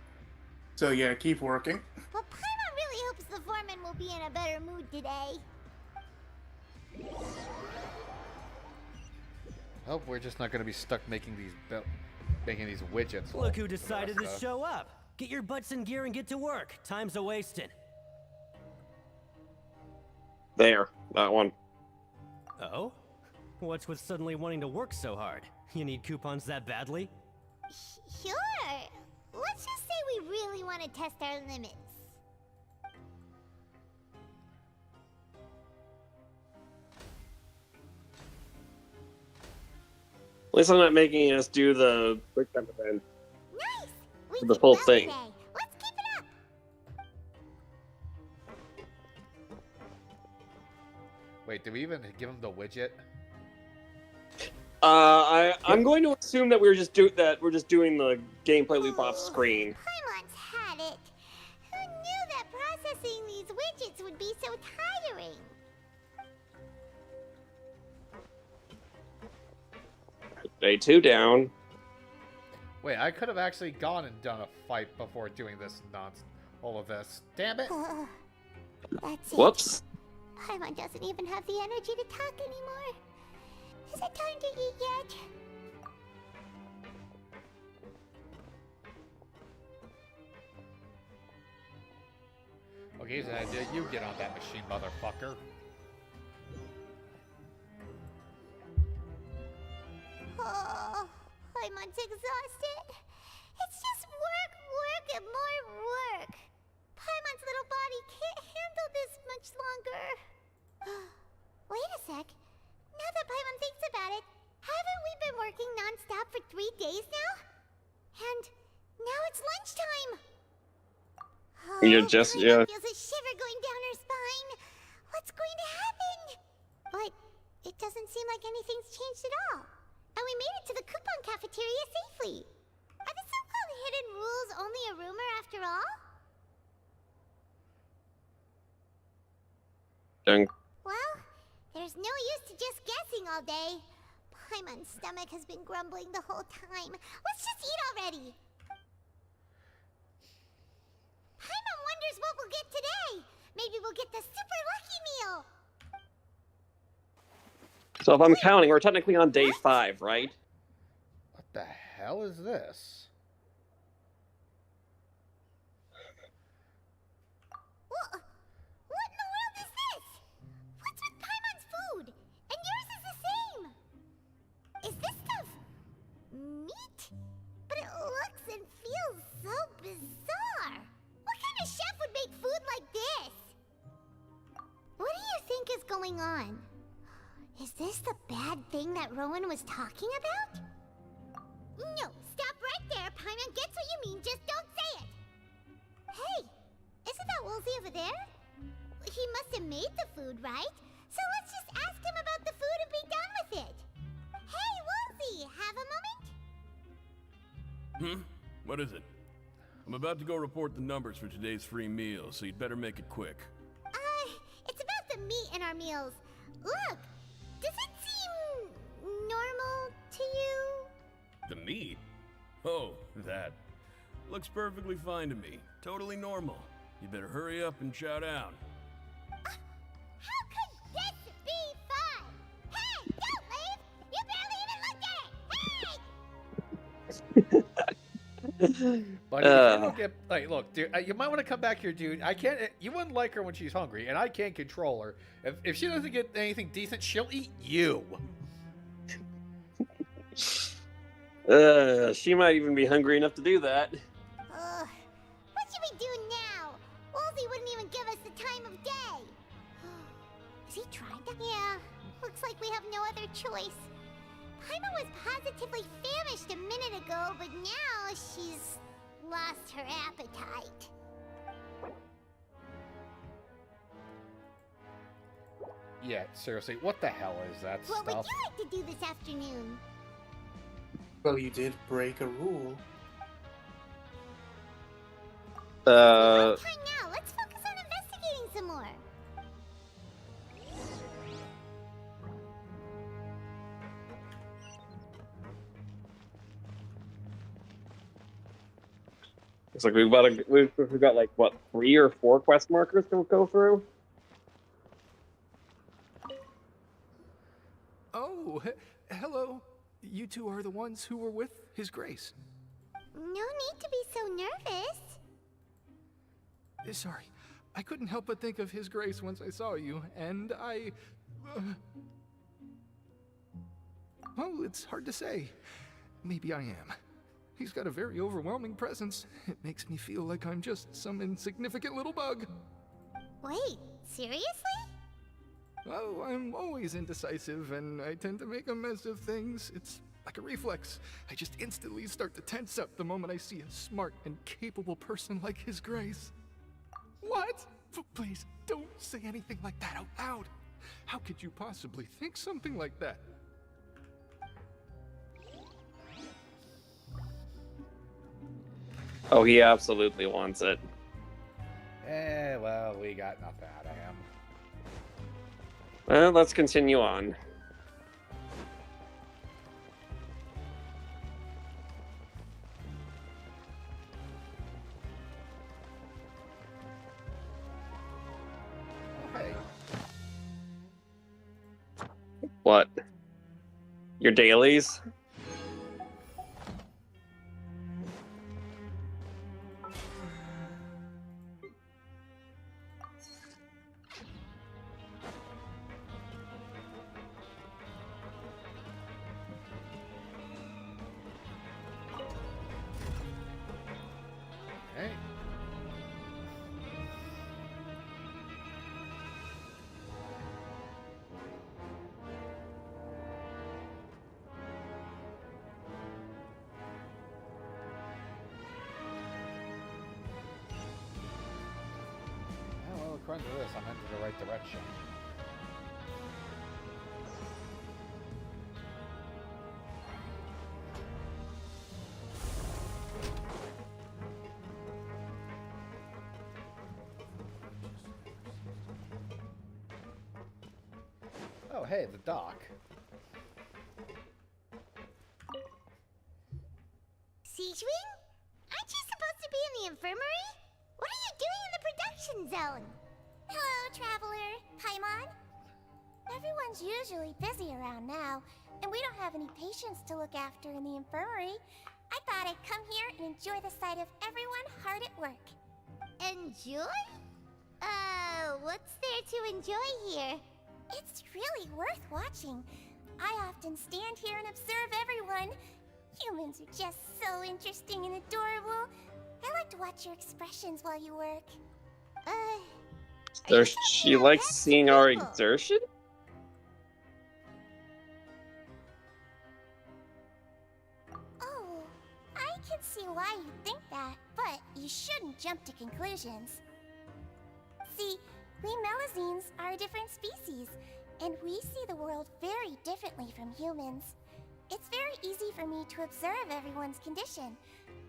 So yeah, keep working. But Paimon really hopes the foreman will be in a better mood today. Oh, we're just not going to be stuck making these widgets. Look who decided to show up. Get your butts in gear and get to work. Time's a wasting. There, that one. Oh? What's with suddenly wanting to work so hard? You need coupons that badly? Sure. Let's just say we really want to test our limits. At least I'm not making us do the quick time event. Nice! We The did whole well thing. today. Let's keep it up. Wait, did we even give him the widget? I'm going to assume that we're just doing the gameplay loop off screen. Paimon's had it. Who knew that processing these widgets would be so tiring? Day 2 down. Wait, I could have actually gone and done a fight before doing this nonsense. All of this. Damn it! That's it. Whoops. Paimon doesn't even have the energy to talk anymore. Is it time to eat yet? Okay, so you get on that machine, motherfucker. Oh, Paimon's exhausted. It's just work, work, and more work. Paimon's little body can't handle this much longer. Wait a sec. Now that Paimon thinks about it, haven't we been working non-stop for 3 days now? And now it's lunchtime. You're just, Paimon yeah. feels a shiver going down her spine. What's going to happen? But it doesn't seem like anything's changed at all. And we made it to the coupon cafeteria safely. Are the so-called hidden rules only a rumor after all? Dunk. Well, there's no use to just guessing all day. Paimon's stomach has been grumbling the whole time. Let's just eat already. Paimon wonders what we'll get today. Maybe we'll get the super lucky meal. So if I'm counting, we're technically on day 5, right? What the hell is this? What in the world is this? What's with Paimon's food? And yours is the same. Is this stuff meat? But it looks and feels so bizarre. What kind of chef would make food like this? What do you think is going on? Is this the bad thing that Rowan was talking about? No, stop right there. Paimon gets what you mean, just don't say it. Hey, isn't that Woolsey over there? He must have made the food, right? So let's just ask him about the food and be done with it. Hey, Woolsey, have a moment? What is it? I'm about to go report the numbers for today's free meal, so you'd better make it quick. It's about the meat in our meals. Look, does it seem normal to you? The meat? Oh, that. Looks perfectly fine to me. Totally normal. You better hurry up and chow down. How could this be fun? Hey, don't leave! You barely even looked at it! Hey! But if you don't get, like, look, dude, you might want to come back here, dude. I can't. You wouldn't like her when she's hungry, and I can't control her. If she doesn't get anything decent, she'll eat you. She might even be hungry enough to do that. What should we do now? Wolsey wouldn't even give us the time of day. Is he trying to? Yeah, looks like we have no other choice. Paimon was positively famished a minute ago, but now she's lost her appetite. Yeah, seriously, what the hell is that What stuff? would you like to do this afternoon? Well, you did break a rule. Time now. Let's focus on investigating some more. Looks like we've got like what 3 or 4 quest markers to go through. Oh, hello. You two are the ones who were with His Grace. No need to be so nervous. Sorry, I couldn't help but think of His Grace once I saw you, and I... Well, it's hard to say. Maybe I am. He's got a very overwhelming presence. It makes me feel like I'm just some insignificant little bug. Wait, seriously? Oh, I'm always indecisive, and I tend to make a mess of things. It's like a reflex. I just instantly start to tense up the moment I see a smart and capable person like His Grace. What? Please, don't say anything like that out loud. How could you possibly think something like that? Oh, he absolutely wants it. Well, we got nothing out of him. Well, let's continue on. Oh, hey. What? Your dailies? Hey. Well, according to this, I'm heading in the right direction. Oh, hey, the dock. Siegewing? Aren't you supposed to be in the infirmary? What are you doing in the production zone? Hello, traveler. Paimon? Everyone's usually busy around now, and we don't have any patients to look after in the infirmary. I thought I'd come here and enjoy the sight of everyone hard at work. Enjoy? What's there to enjoy here? It's really worth watching. I often stand here and observe everyone. Humans are just so interesting and adorable. I like to watch your expressions while you work. She likes seeing our exertion? Oh, I can see why you think that, but you shouldn't jump to conclusions. See, we Melazines are a different species, and we see the world very differently from humans. It's very easy for me to observe everyone's condition.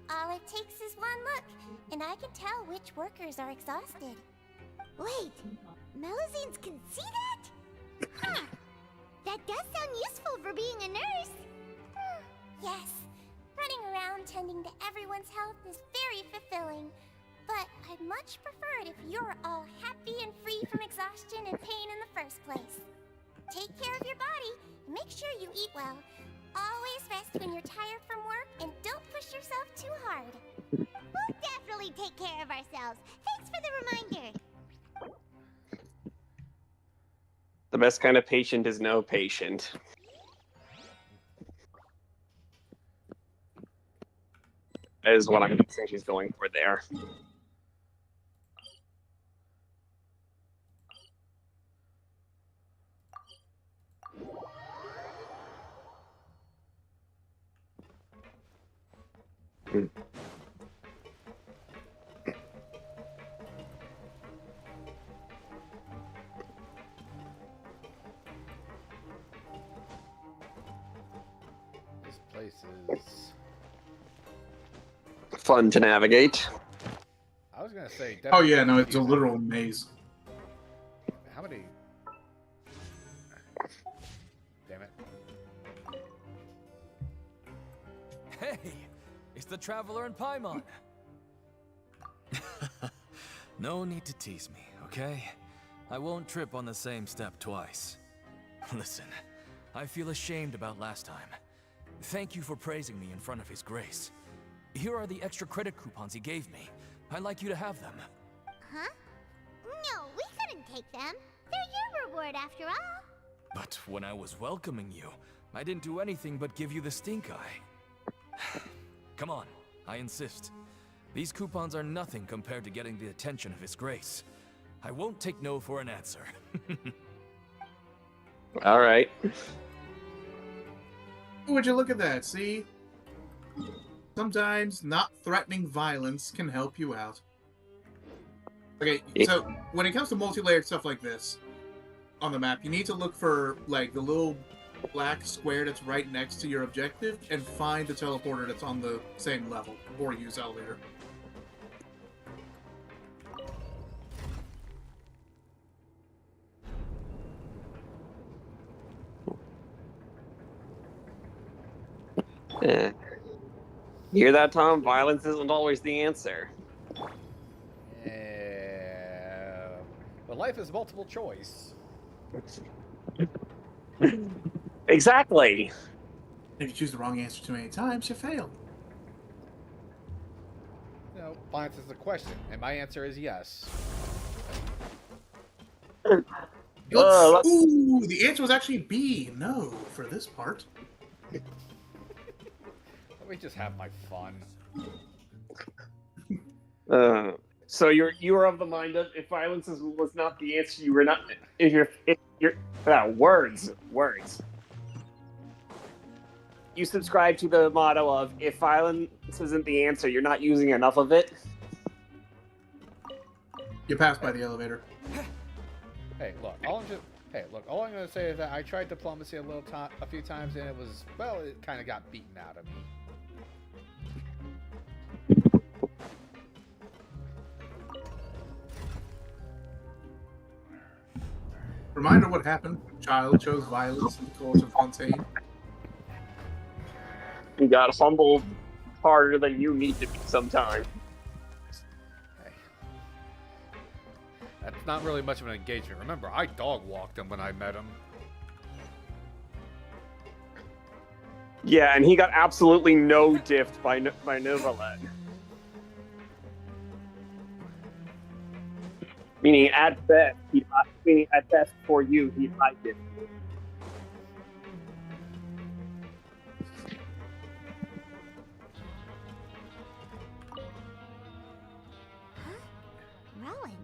All it takes is one look, and I can tell which workers are exhausted. Wait, Melazines can see that? Huh. That does sound useful for being a nurse. Yes, running around tending to everyone's health is very fulfilling. But I'd much prefer it if you're all happy and free from exhaustion and pain in the first place. Take care of your body, and make sure you eat well. Always rest when you're tired from work and don't push yourself too hard. We'll definitely take care of ourselves. Thanks for the reminder. The best kind of patient is no patient. That is what I'm guessing she's going for there. This place is... Fun to navigate. I was gonna say... Oh yeah, no, it's a confusing. literal maze. How many... Damn it. Hey, it's the Traveler and Paimon. No need to tease me, okay? I won't trip on the same step twice. Listen, I feel ashamed about last time. Thank you for praising me in front of His Grace. Here are the extra credit coupons he gave me. I'd like you to have them. Huh? No, we couldn't take them. They're your reward after all. But when I was welcoming you, I didn't do anything but give you the stink eye. Come on, I insist. These coupons are nothing compared to getting the attention of His Grace. I won't take no for an answer. All right. Would you look at that? See? Sometimes not threatening violence can help you out. Okay, so when it comes to multi-layered stuff like this on the map, you need to look for like the little black square that's right next to your objective and find the teleporter that's on the same level, or use elevator. You hear that, Tom? Violence isn't always the answer. Yeah. But life is multiple choice. Exactly. If you choose the wrong answer too many times, you fail. You know, violence is the question, and my answer is yes. Ooh, the answer was actually B. No, for this part. Let me just have my fun. So you're of the mind of if violence was not the answer, you were not. If you're words. You subscribe to the motto of if violence isn't the answer, you're not using enough of it. You passed by the elevator. Hey, look. All I'm gonna say is that I tried diplomacy a few times, and it was, well, it kind of got beaten out of me. Reminder what happened. Child chose violence in the cause of Fontaine. You got humbled harder than you need to be sometimes. Hey. That's not really much of an engagement. Remember, I dog walked him when I met him. Yeah, and he got absolutely no diffed by Novalet. Meaning at best, for you, he's high diffed. Rowan?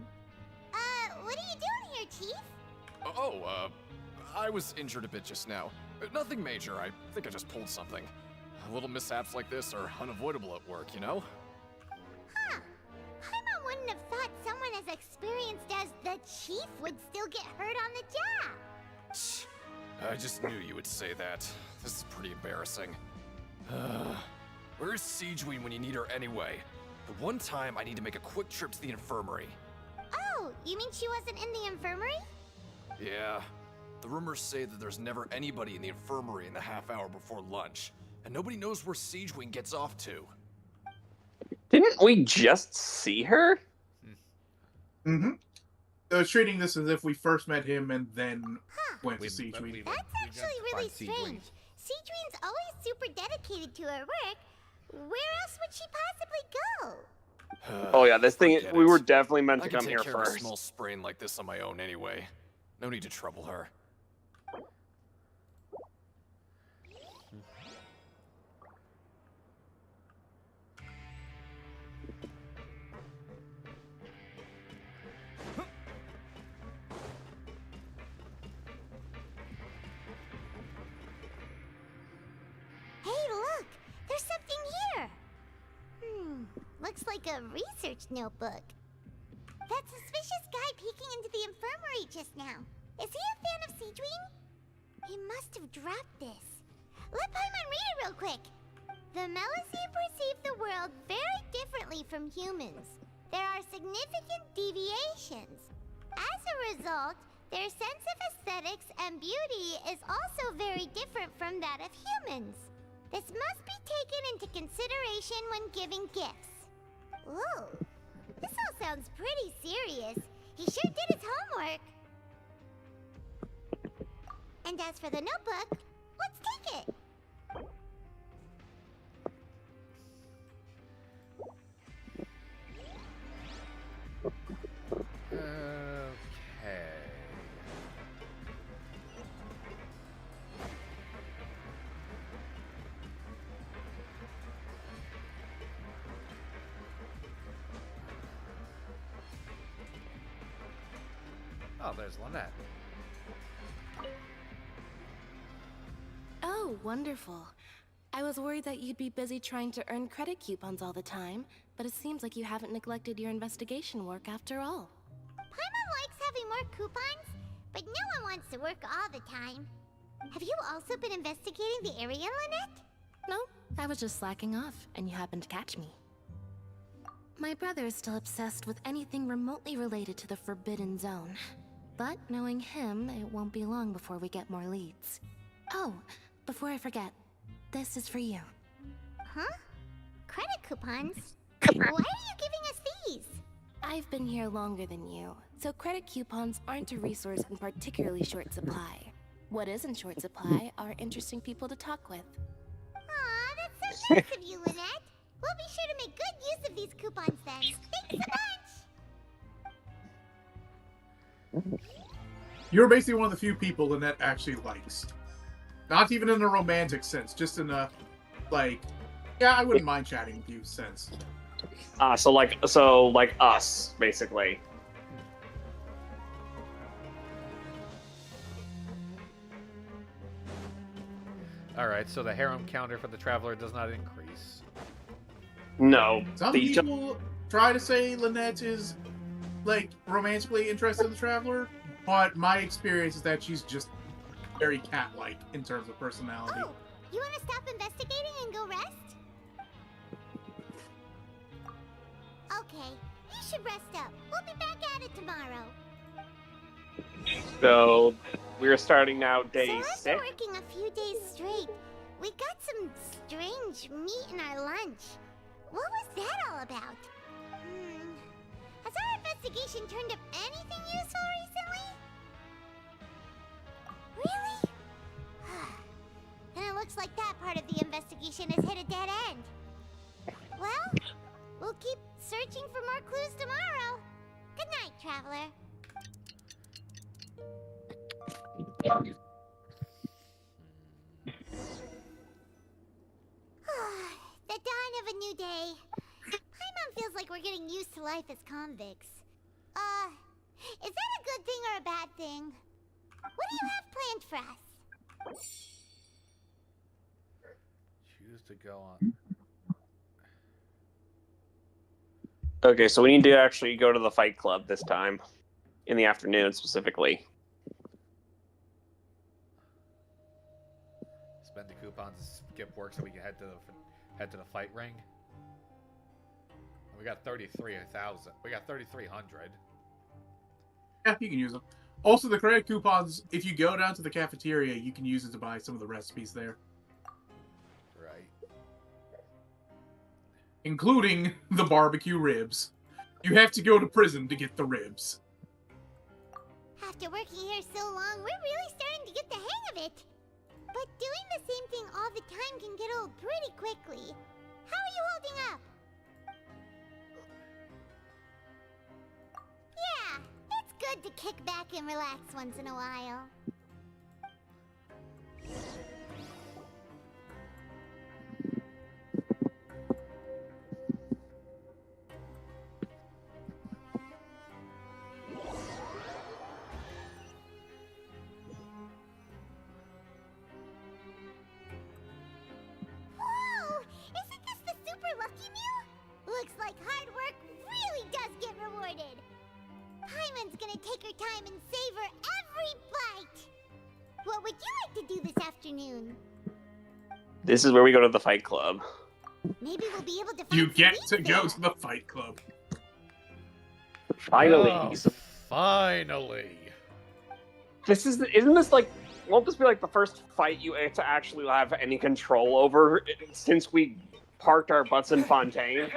What are you doing here, Chief? I was injured a bit just now. Nothing major, I think I just pulled something. Little mishaps like this are unavoidable at work, you know? Huh. Paimon wouldn't have thought someone as experienced as the Chief would still get hurt on the job. I just knew you would say that. This is pretty embarrassing. Where's Siegeween when you need her anyway? The one time I need to make a quick trip to the infirmary. Oh, you mean she wasn't in the infirmary? Yeah. The rumors say that there's never anybody in the infirmary in the half hour before lunch, and nobody knows where Siegeween gets off to. Didn't we just see her? Mm-hmm. I was treating this as if we first met him and then went to Siegeween. That's actually really strange. Cedrine's always super dedicated to her work. Where else would she possibly go? Oh yeah, this thing, Forget we it. were definitely meant I to can come take here care of a first. small sprain like this on my own anyway. No need to trouble her. Hey, look! There's something here! Looks like a research notebook. That suspicious guy peeking into the infirmary just now. Is he a fan of Cedrine? He must have dropped this. Let Paimon read it real quick. The Melusine perceive the world very differently from humans. There are significant deviations. As a result, their sense of aesthetics and beauty is also very different from that of humans. This must be taken into consideration when giving gifts. Ooh, this all sounds pretty serious. He sure did his homework. And as for the notebook, let's take it. Okay. Oh, there's Lynette. Oh, wonderful. I was worried that you'd be busy trying to earn credit coupons all the time, but it seems like you haven't neglected your investigation work after all. Paimon likes having more coupons, but no one wants to work all the time. Have you also been investigating the area, Lynette? No, I was just slacking off, and you happened to catch me. My brother is still obsessed with anything remotely related to the Forbidden Zone. But knowing him, it won't be long before we get more leads. Oh, before I forget, this is for you. Huh? Credit coupons? Why are you giving us these? I've been here longer than you, so credit coupons aren't a resource in particularly short supply. What is in short supply are interesting people to talk with. Aw, that's so nice of you, Lynette. We'll be sure to make good use of these coupons then. Thanks a bunch! You're basically one of the few people Lynette actually likes. Not even in a romantic sense, just in a, like, yeah, I wouldn't mind chatting with you sense. So like us, basically. Alright, so the harem counter for the Traveler does not increase. No. Some people try to say Lynette is, like, romantically interested in the Traveler, but my experience is that she's just very cat-like in terms of personality. Oh, you want to stop investigating and go rest? Okay, you should rest up. We'll be back at it tomorrow. So we're starting now day So after 6. working a few days straight, we got some strange meat in our lunch. What was that all about? Has our investigation turned up anything useful recently? Really? Then it looks like that part of the investigation has hit a dead end. Well, we'll keep searching for more clues tomorrow. Good night, Traveler. The dawn of a new day. Paimon feels like we're getting used to life as convicts. Is that a good thing or a bad thing? What do you have planned for us? Choose to go on. Okay, so we need to actually go to the fight club this time. In the afternoon, specifically. Spend the coupons to skip work so we can head to the fight ring. We got 33,000. We got 3,300. Yeah, you can use them. Also, the credit coupons, if you go down to the cafeteria, you can use it to buy some of the recipes there. Right. Including the barbecue ribs. You have to go to prison to get the ribs. After working here so long, we're really starting to get the hang of it. but doing the same thing all the time can get old pretty quickly. How are you holding up? Yeah, it's good to kick back and relax once in a while. Whoa! Isn't this the super lucky meal? Looks like hard work really does get rewarded. Paimon's gonna take her time and savor every bite. What would you like to do this afternoon? This is where we go to the Fight Club. Maybe we'll be able to find You get sweets to go there. to the Fight Club. Finally. Oh, finally. Isn't this like, won't this be like the first fight you get to actually have any control over since we parked our butts in Fontaine?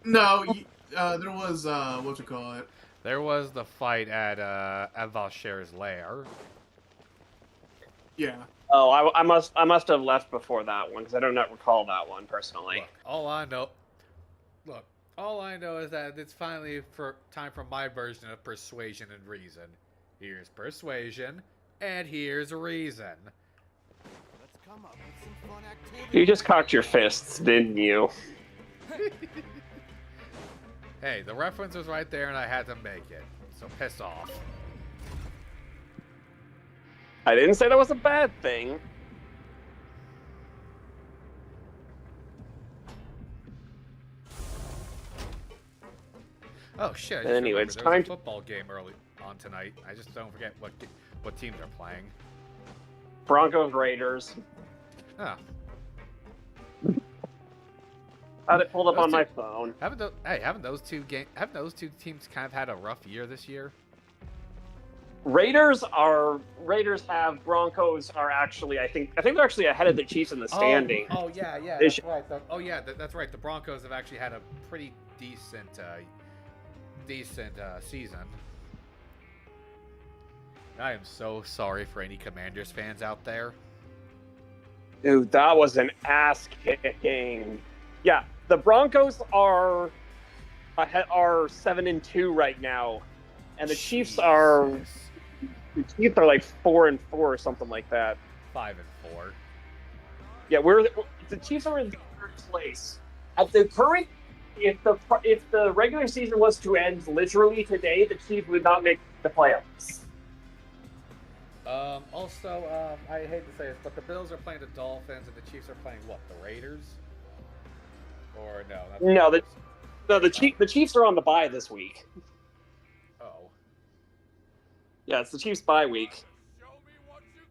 No, there was, what you call it? There was the fight at Valcher's lair. Yeah. Oh, I must have left before that one because I do not recall that one personally. Look, all I know is that it's finally time for my version of persuasion and reason. Here's persuasion, and here's reason. Let's come up with some fun activities. You just cocked your fists, didn't you? Hey, the reference was right there, and I had to make it. So piss off. I didn't say that was a bad thing. Oh shit! I just Anyway, remembered it's there was a time. football game early on tonight. I just don't forget what teams are playing. Broncos Raiders. Oh, I had it pulled up Those on my two- phone. haven't those two teams kind of had a rough year this year? Raiders have Broncos are actually I think they're actually ahead of the Chiefs in the standing. Oh yeah, They that's should- right. That's right. The Broncos have actually had a pretty decent season. I am so sorry for any Commanders fans out there. Dude, that was an ass kicking. Yeah, the Broncos are 7-2 right now, and the Chiefs are like 4-4 or something like that. 5-4. Yeah, the Chiefs are in third place. At the current, if the regular season was to end literally today, the Chiefs would not make the playoffs. Also, I hate to say this, but the Bills are playing the Dolphins, and the Chiefs are playing what? The Raiders? Or no? Not The Chiefs are on the bye this week. Oh. Yeah, it's the Chiefs' bye week.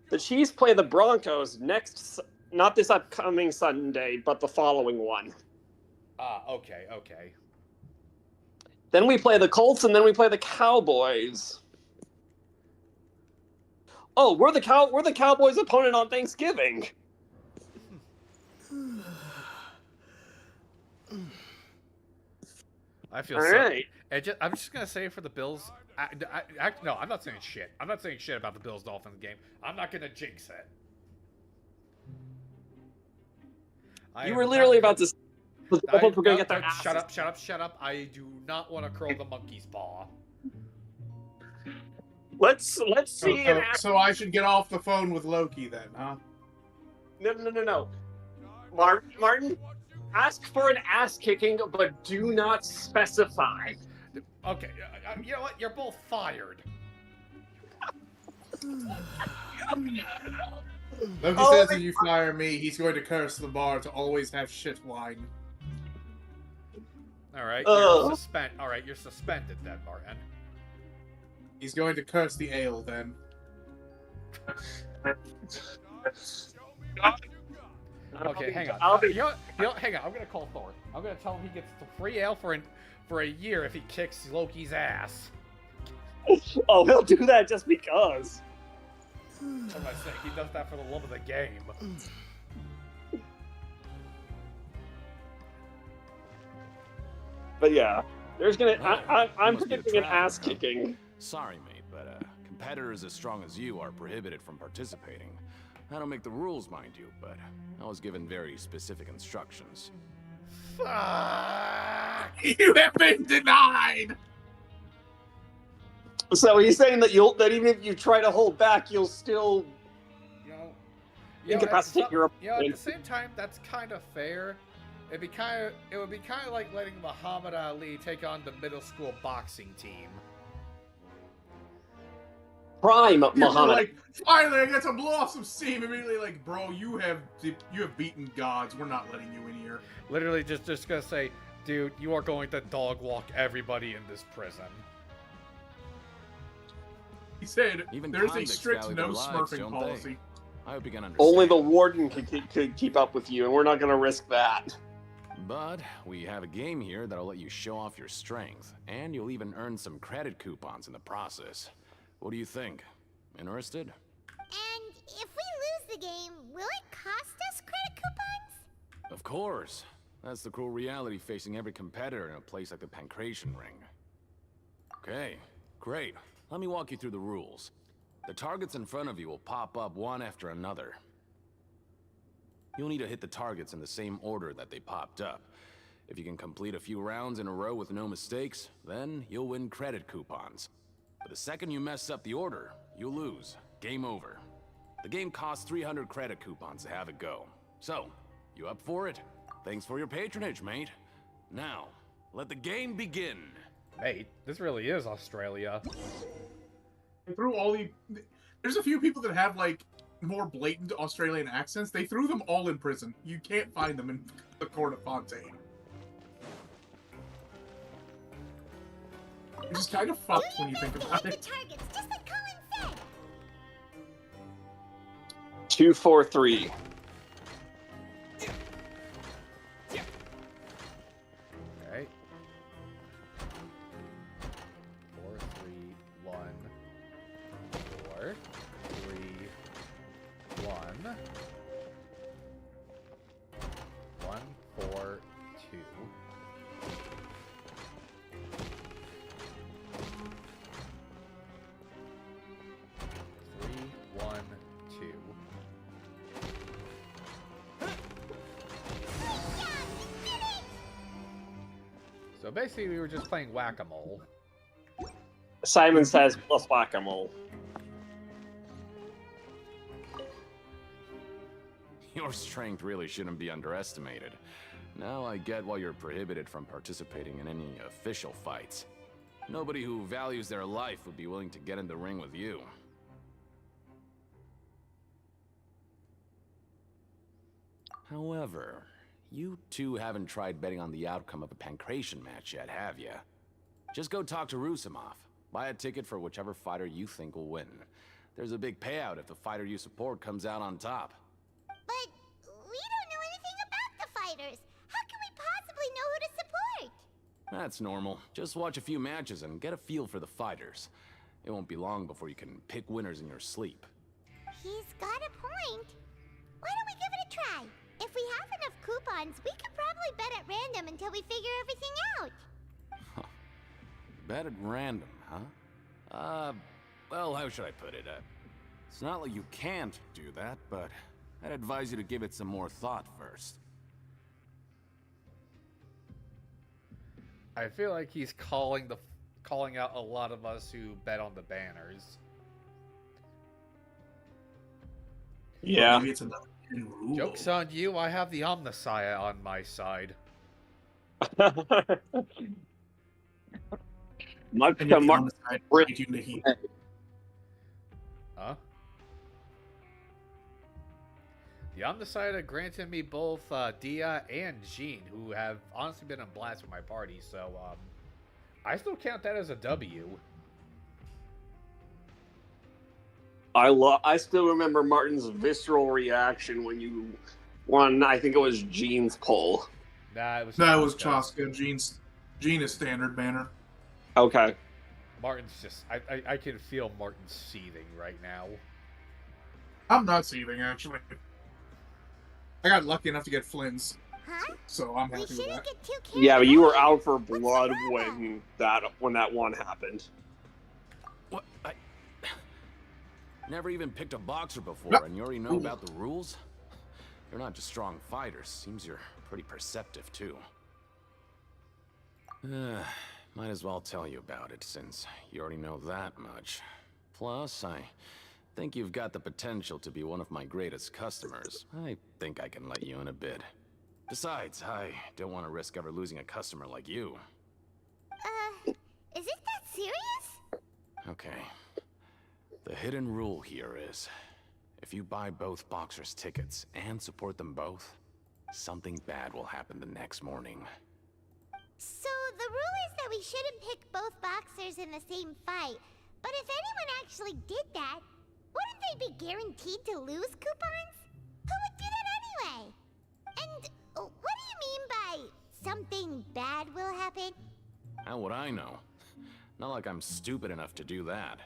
The Chiefs play the Broncos not this upcoming Sunday, but the following one. Okay. Then we play the Colts, and then we play the Cowboys. Oh, we're the Cowboys' opponent on Thanksgiving. I feel All so. right. I'm just gonna say for the Bills. No, I'm not saying shit. I'm not saying shit about the Bills Dolphins game. I'm not gonna jinx it. You were literally about to. We're gonna get their Shut up! I do not want to curl the monkey's paw. Let's see. So I should get off the phone with Loki then, huh? No. Martin, ask for an ass kicking, but do not specify. Okay, you know what? You're both fired. Loki says if you fire me, he's going to curse the bar to always have shit wine. All right, you're suspended then, Martin. He's going to curse the ale then. Okay, hang on. Hang on. I'm gonna call Thor. I'm gonna tell him he gets the free ale for a year if he kicks Loki's ass. Oh, he'll do that just because. For my sake, he does that for the love of the game. But yeah, there's gonna. I'm Must be a predicting an traffic, ass huh? kicking. Sorry, mate, but competitors as strong as you are prohibited from participating. I don't make the rules, mind you, but I was given very specific instructions. Fuck! You have been denied! So he's saying that even if you try to hold back, you'll still incapacitate your opponent. At the same time, that's kind of fair. It would be kind of like letting Muhammad Ali take on the middle school boxing team. Prime Muhammad. Like, finally, I get to blow off some steam immediately. Like, bro, you have beaten gods. We're not letting you in here. Literally, just gonna say, dude, you are going to dog walk everybody in this prison. He said, Even there's a convicts strict value no their lives, smurfing don't policy. they? I hope you can understand. Only the warden could keep up with you, and we're not going to risk that. But we have a game here that'll let you show off your strength, and you'll even earn some credit coupons in the process. What do you think? Interested? And if we lose the game, will it cost us credit coupons? Of course. That's the cruel reality facing every competitor in a place like the Pancration Ring. Okay, great. Let me walk you through the rules. The targets in front of you will pop up one after another. You'll need to hit the targets in the same order that they popped up. If you can complete a few rounds in a row with no mistakes, then you'll win credit coupons. But the second you mess up the order, you'll lose. Game over. The game costs 300 credit coupons to have it go. So, you up for it? Thanks for your patronage, mate. Now, let the game begin. Mate, this really is Australia. Through all there's a few people that have like more blatant Australian accents. They threw them all in prison. You can't find them in the court of Fontaine. It's just kind of fucked when you think about it. Targets, just like Colin said. 2, 4, 3. Okay. 4, 3, 1. 4, 3, 1. 1, 4, 2. So basically, we were just playing whack-a-mole. Simon says plus whack-a-mole. Your strength really shouldn't be underestimated. Now I get why you're prohibited from participating in any official fights. Nobody who values their life would be willing to get in the ring with you. However, you two haven't tried betting on the outcome of a Pancration match yet, have you? Just go talk to Rusimov. Buy a ticket for whichever fighter you think will win. There's a big payout if the fighter you support comes out on top. But we don't know anything about the fighters. How can we possibly know who to support? That's normal. Just watch a few matches and get a feel for the fighters. It won't be long before you can pick winners in your sleep. He's got a point. Why don't we give it a try? If we have enough coupons, we could probably bet at random until we figure everything out. Bet at random, huh? Well, how should I put it? It's not like you can't do that, but I'd advise you to give it some more thought first. I feel like he's calling out a lot of us who bet on the banners. Yeah. Well, maybe it's another rule. Joke's on you, I have the Omnissiah on my side. Much And to you're the Mark's Omnissiah, regret. you to heat. Huh? The Omnissiah granted me both Dia and Jean, who have honestly been a blast with my party, so I still count that as a W. I still remember Martin's visceral reaction when you won. I think it was Jean's poll. Nah, it was Chaska. Jean is standard banner. Okay. Martin's just I can feel Martin seething right now. I'm not seething, actually. I got lucky enough to get Flynn's. Huh? So I'm happy with that. Get too carried Yeah, but you were away. out for blood when that one happened. What? Never even picked a boxer before, and you already know about the rules? You're not just strong fighters. Seems you're pretty perceptive, too. Might as well tell you about it, since you already know that much. Plus, I think you've got the potential to be one of my greatest customers. I think I can let you in a bit. Besides, I don't want to risk ever losing a customer like you. Is it that serious? Okay. The hidden rule here is, if you buy both boxers' tickets and support them both, something bad will happen the next morning. So the rule is that we shouldn't pick both boxers in the same fight, but if anyone actually did that, wouldn't they be guaranteed to lose coupons? Who would do that anyway? And what do you mean by something bad will happen? How would I know? Not like I'm stupid enough to do that.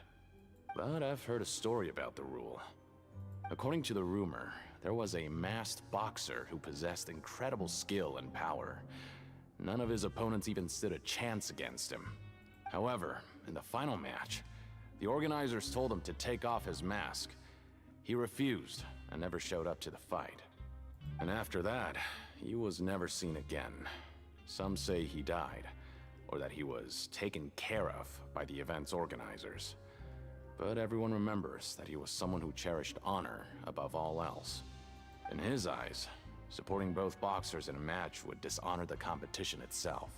But I've heard a story about the rule. According to the rumor, there was a masked boxer who possessed incredible skill and power. None of his opponents even stood a chance against him. However, in the final match, the organizers told him to take off his mask. He refused and never showed up to the fight. And after that, he was never seen again. Some say he died, or that he was taken care of by the event's organizers. But everyone remembers that he was someone who cherished honor above all else. In his eyes, supporting both boxers in a match would dishonor the competition itself.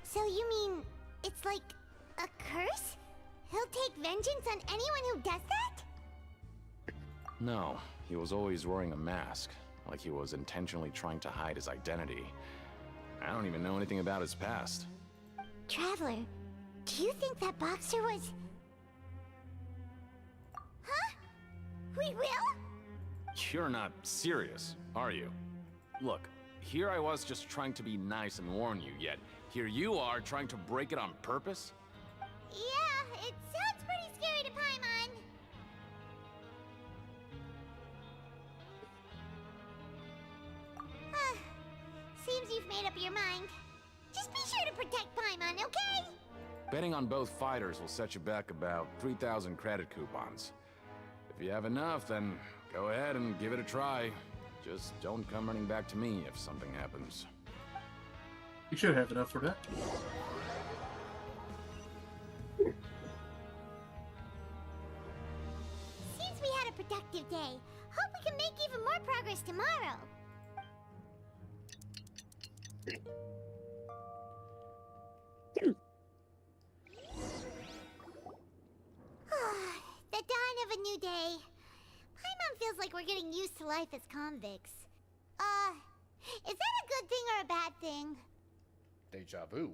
So you mean it's like a curse? He'll take vengeance on anyone who does that? No, he was always wearing a mask, like he was intentionally trying to hide his identity. I don't even know anything about his past. Traveler, do you think that boxer was... Huh? We will? You're not serious, are you? Look, here I was just trying to be nice and warn you, yet here you are trying to break it on purpose? Yeah, it sounds pretty scary to Paimon. Seems you've made up your mind. Just be sure to protect Paimon, okay? Betting on both fighters will set you back about 3,000 credit coupons. If you have enough, then go ahead and give it a try. Just don't come running back to me if something happens. You should have enough for that. Seems we had a productive day. Hope we can make even more progress tomorrow. The dawn of a new day. Paimon feels like we're getting used to life as convicts. Is that a good thing or a bad thing? Deja vu.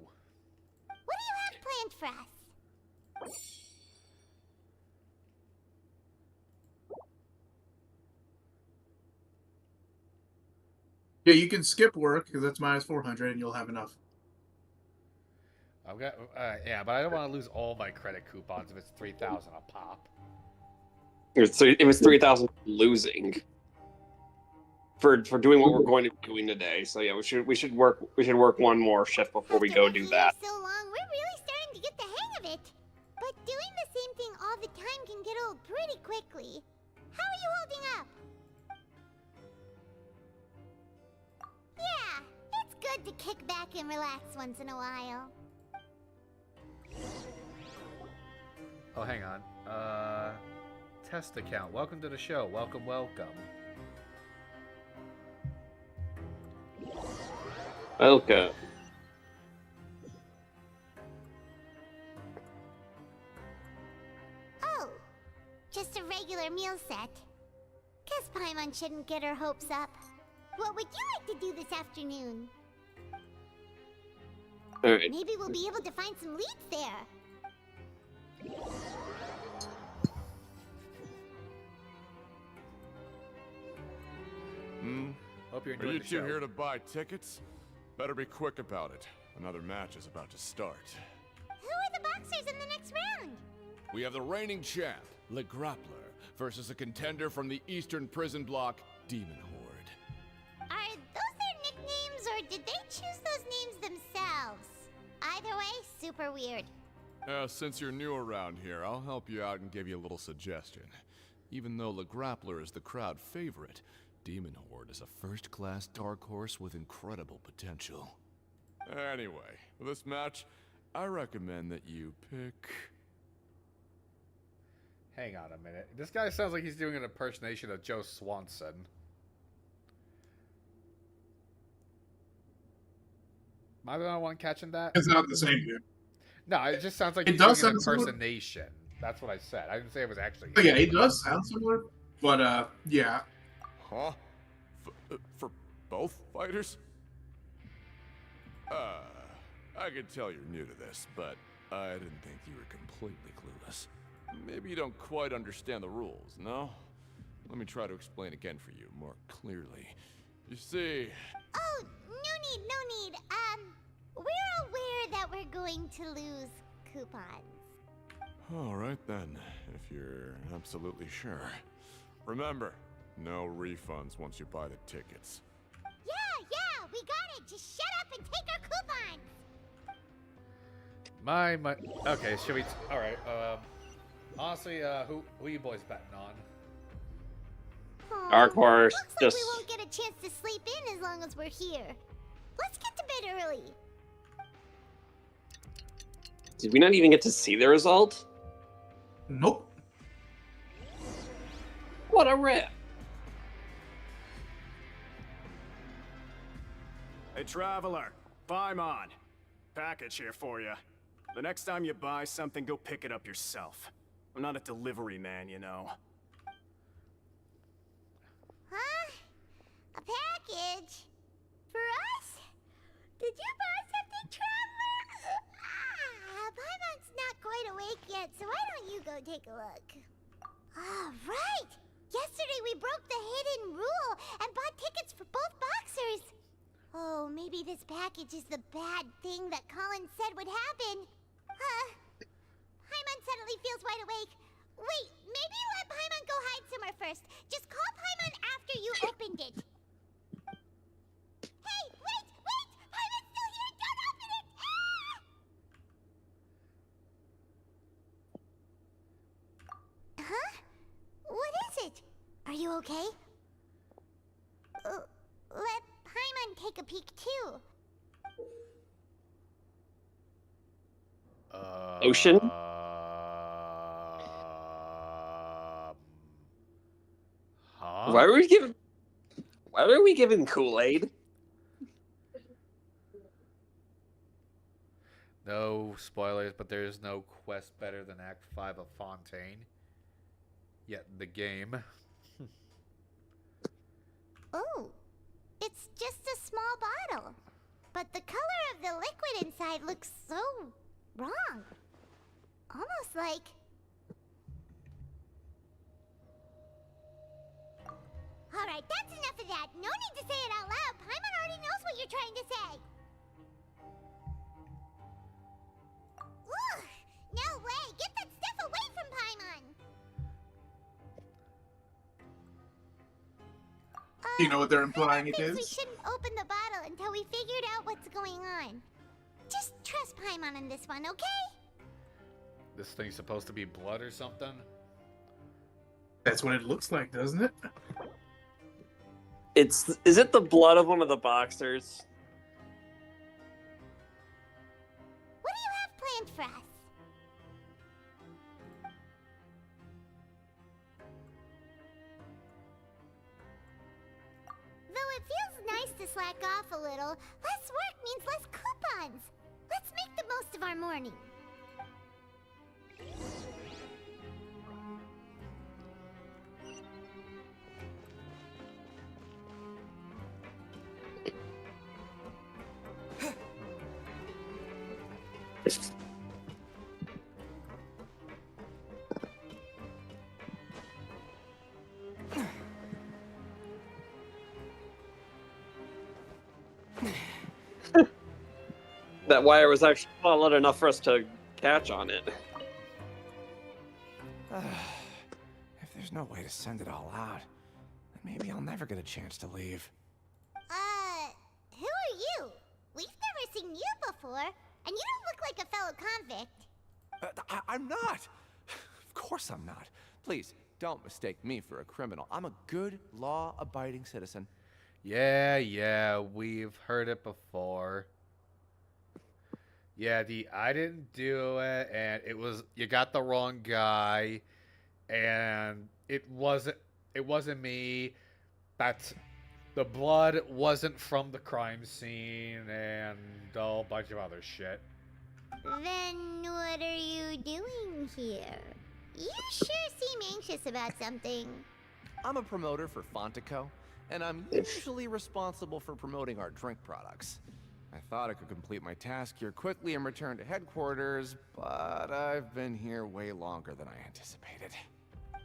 What do you have planned for us? Yeah, you can skip work, because that's minus 400, and you'll have enough. I've got, yeah, but I don't want to lose all my credit coupons if it's 3,000 a pop. It was 3,000 losing for doing what we're going to be doing today. So yeah, we should work one more shift before we go do that. So long, we're really starting to get the hang of it. But doing the same thing all the time can get old pretty quickly. How are you holding up? Yeah, it's good to kick back and relax once in a while. Oh, hang on. Test account. Welcome to the show. Welcome, welcome. Okay. Oh, just a regular meal set. Guess Paimon shouldn't get her hopes up. What would you like to do this afternoon? All right. Maybe we'll be able to find some leads there. Hope you're Are enjoying you the two show. here to buy tickets? Better be quick about it. Another match is about to start. Who are the boxers in the next round? We have the reigning champ, Le Grappler, versus a contender from the Eastern Prison Block, Demon Horde. Are those their nicknames, or did they choose those names themselves? Either way, super weird. Since you're new around here, I'll help you out and give you a little suggestion. Even though the Grappler is the crowd favorite, Demon Horde is a first-class dark horse with incredible potential. Anyway, for this match, I recommend that you pick... Hang on a minute. This guy sounds like he's doing an impersonation of Joe Swanson. Am I the only one catching that? It's not the same, dude. No, it just sounds like It he's does doing an sound similar. impersonation. That's what I said. I didn't say it was actually him. But yeah, it does sound similar. But, yeah. Huh? For both fighters? I can tell you're new to this, but I didn't think you were completely clueless. Maybe you don't quite understand the rules, no? Let me try to explain again for you more clearly. You see... Oh, no need. We're aware that we're going to lose coupons. All right then, if you're absolutely sure. Remember, no refunds once you buy the tickets. Yeah, we got it. Just shut up and take our coupons. Okay, should we... Alright, honestly, who you boys betting on? Dark Horse, Looks like we won't get a chance to sleep in as long as we're here. Let's get to bed early. Did we not even get to see the result? Nope. What a rip. Hey, Traveler. Paimon. Package here for you. The next time you buy something, go pick it up yourself. I'm not a delivery man, you know. Huh? A package? For us? Did you buy something, Traveler? Paimon's not quite awake yet, so why don't you go take a look? Right! Yesterday we broke the hidden rule and bought tickets for both boxers. Oh, maybe this package is the bad thing that Colin said would happen. Paimon suddenly feels wide awake. Wait, maybe let Paimon go hide somewhere first. Just call Paimon after you opened it. Hey, wait! Paimon's still here! Don't open it! Huh? What is it? Are you okay? Let Paimon take a peek too. Ocean? Huh? Why were we given Kool-Aid? No spoilers, but there is no quest better than Act 5 of Fontaine. Yet in the game. Oh, it's just a small bottle. But the color of the liquid inside looks so wrong. Almost like... Alright, that's enough of that. No need to say it out loud. Paimon already knows what you're trying to say. Ugh, no way. Get that stuff away from Paimon. You know what they're implying it is? We shouldn't open the bottle until we figured out what's going on. Just trust Paimon on this one, okay? This thing's supposed to be blood or something? That's what it looks like, doesn't it? Is it the blood of one of the boxers? What do you have planned for us? Though it feels nice to slack off a little, less work means less coupons. Let's make the most of our morning. That wire was actually solid enough for us to catch on it. If there's no way to send it all out, then maybe I'll never get a chance to leave. Who are you? We've never seen you before, and you don't look like a fellow convict. I'm not! Of course I'm not. Please, don't mistake me for a criminal. I'm a good, law-abiding citizen. Yeah, we've heard it before. Yeah, I didn't do it, and you got the wrong guy, and it wasn't me. The blood wasn't from the crime scene, and a whole bunch of other shit. Then what are you doing here? You sure seem anxious about something. I'm a promoter for Fontico, and I'm usually responsible for promoting our drink products. I thought I could complete my task here quickly and return to headquarters, but I've been here way longer than I anticipated.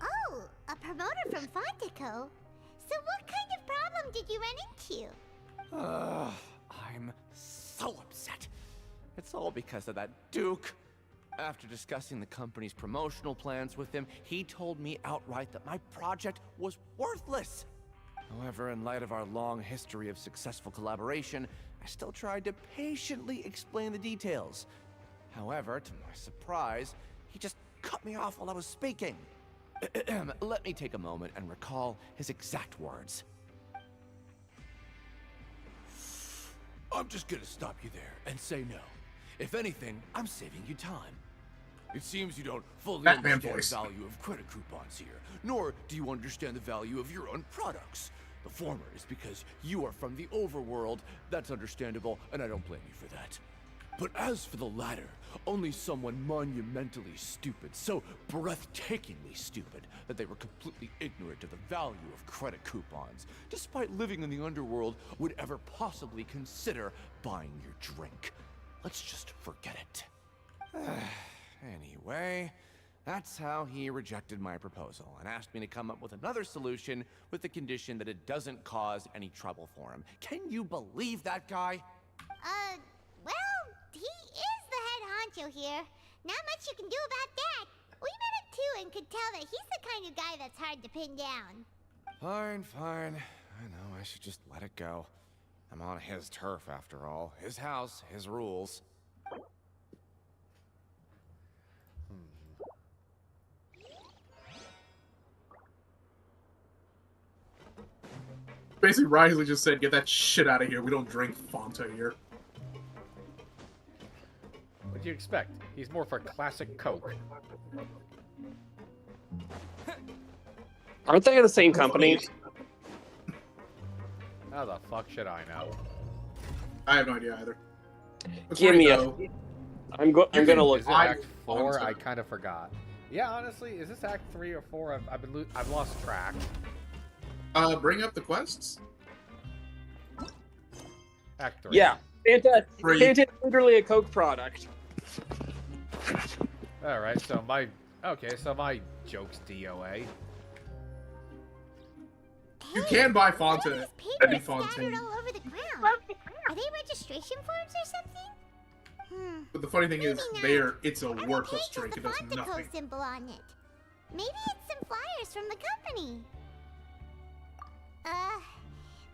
Oh, a promoter from Fontico? So what kind of problem did you run into? I'm so upset. It's all because of that Duke. After discussing the company's promotional plans with him, he told me outright that my project was worthless. However, in light of our long history of successful collaboration, I still tried to patiently explain the details. However, to my surprise, he just cut me off while I was speaking. Let me take a moment and recall his exact words. I'm just gonna stop you there and say no. If anything, I'm saving you time. It seems you don't fully Batman understand voice. the value of credit coupons here, nor do you understand the value of your own products. The former is because you are from the overworld. That's understandable, and I don't blame you for that. But as for the latter, only someone monumentally stupid, so breathtakingly stupid, that they were completely ignorant of the value of credit coupons, despite living in the underworld, would ever possibly consider buying your drink. Let's just forget it. Anyway, that's how he rejected my proposal and asked me to come up with another solution with the condition that it doesn't cause any trouble for him. Can you believe that guy? Well, he is the head honcho here. Not much you can do about that. We met him too and could tell that he's the kind of guy that's hard to pin down. Fine. I know I should just let it go. I'm on his turf after all. His house, his rules. Basically, Risley just said, get that shit out of here. We don't drink Fanta here. What do you expect? He's more for classic Coke. Aren't they the same company? How the fuck should I know? I have no idea either. Give me a... I'm gonna look. Is it Act 4? I kind of forgot. Yeah, honestly, is this Act 3 or 4? I've lost track. Bring up the quests. Act 3. Yeah, Fanta is literally a Coke product. All right, so my joke's DOA. You can buy Fanta at Papers Fontaine. scattered all over the ground. Are they registration forms or something? But the funny thing is, it's a worthless drink. It does Fontico nothing. symbol on it. Maybe it's some flyers from the company.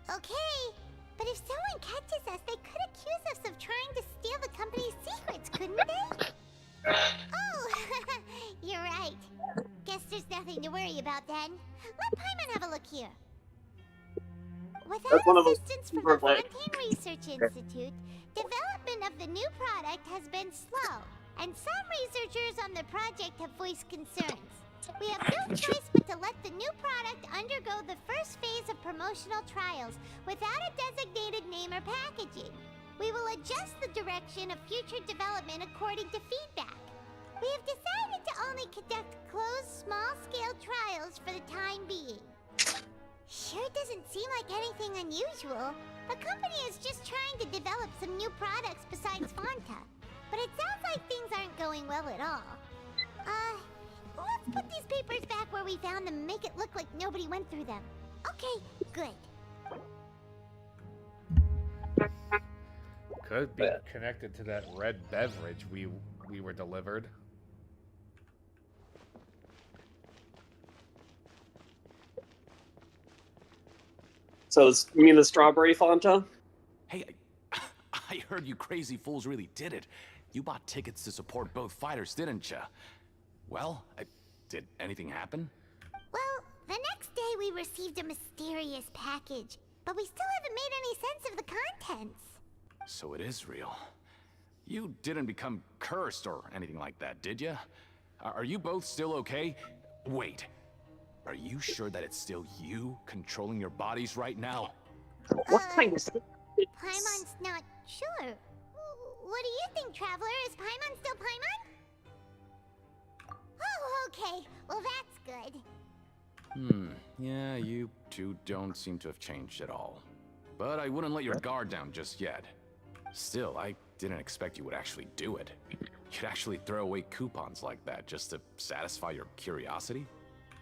Okay. But if someone catches us, they could accuse us of trying to steal the company's secrets, couldn't they? Oh, you're right. Guess there's nothing to worry about then. Let Paimon have a look here. Without assistance from the Fontaine Research Institute, development of the new product has been slow, and some researchers on the project have voiced concerns. We have no choice but to let the new product undergo the first phase of promotional trials without a designated name or packaging. We will adjust the direction of future development according to feedback. We have decided to only conduct closed, small-scale trials for the time being. Sure doesn't seem like anything unusual. The company is just trying to develop some new products besides Fanta. But it sounds like things aren't going well at all. Let's put these papers back where we found them and make it look like nobody went through them. Okay, good. Could be connected to that red beverage we were delivered. So, you mean the strawberry Fanta? Hey, I heard you crazy fools really did it. You bought tickets to support both fighters, didn't ya? Well, did anything happen? Well, we received a mysterious package, but we still haven't made any sense of the contents. So it is real. You didn't become cursed or anything like that, did you? Are you both still okay? Wait. Are you sure that it's still you controlling your bodies right now? What kind of... Paimon's not sure. What do you think, Traveler? Is Paimon still Paimon? Oh, okay. Well, that's good. Yeah, you two don't seem to have changed at all. But I wouldn't let your guard down just yet. Still, I didn't expect you would actually do it. You'd actually throw away coupons like that just to satisfy your curiosity?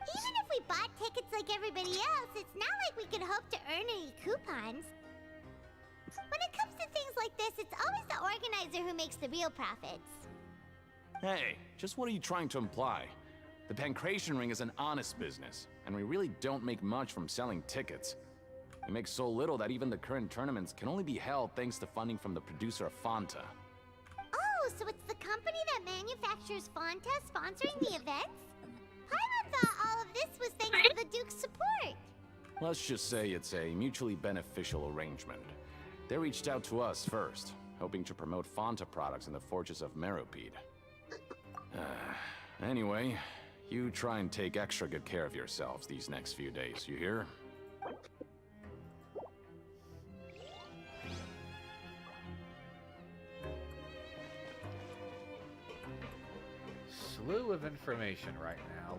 Even if we bought tickets like everybody else, it's not like we could hope to earn any coupons. When it comes to things like this, it's always the organizer who makes the real profits. Hey, just what are you trying to imply? The Pancration Ring is an honest business, and we really don't make much from selling tickets. We make so little that even the current tournaments can only be held thanks to funding from the producer of Fanta. Oh, so it's the company that manufactures Fanta sponsoring the events? Paimon thought all of this was thanks to the Duke's support. Let's just say it's a mutually beneficial arrangement. They reached out to us first, hoping to promote Fanta products in the Fortress of Meropide. Anyway, you try and take extra good care of yourselves these next few days, you hear? Slew of information right now.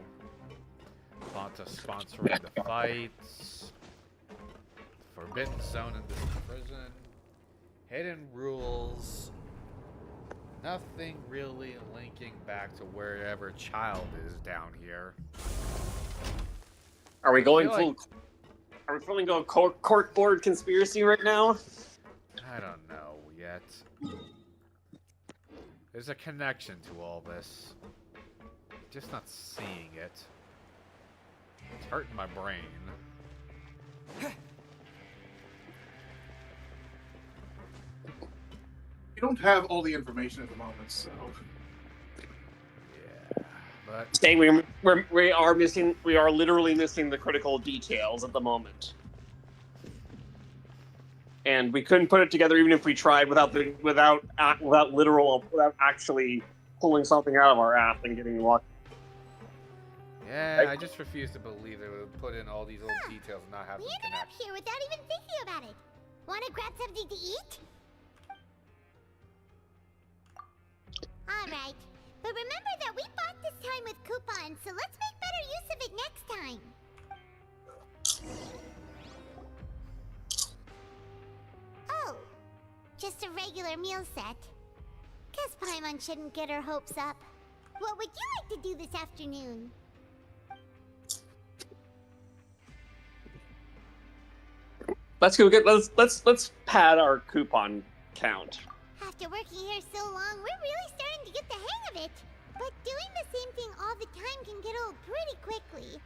Fanta sponsoring the fights. Forbidden Zone in this prison. Hidden rules. Nothing really linking back to wherever Child is down here. Are we going full... Are we fully going court board conspiracy right now? I don't know yet. There's a connection to all this. Just not seeing it. It's hurting my brain. We don't have all the information at the moment, so... Yeah, but... Saying we are literally missing the critical details at the moment. And we couldn't put it together even if we tried without actually pulling something out of our ass and getting lucky. Yeah, I just refuse to believe they would put in all these little details and not have We them ended up connect. here without even thinking about it. Wanna grab something to eat? Alright, but remember that we bought this time with coupons, so let's make better use of it next time. Oh, just a regular meal set. Guess Paimon shouldn't get her hopes up. What would you like to do this afternoon? Let's go get let's pad our coupon count. After working here so long, we're really starting to get the hang of it. But doing the same thing all the time can get old pretty quickly.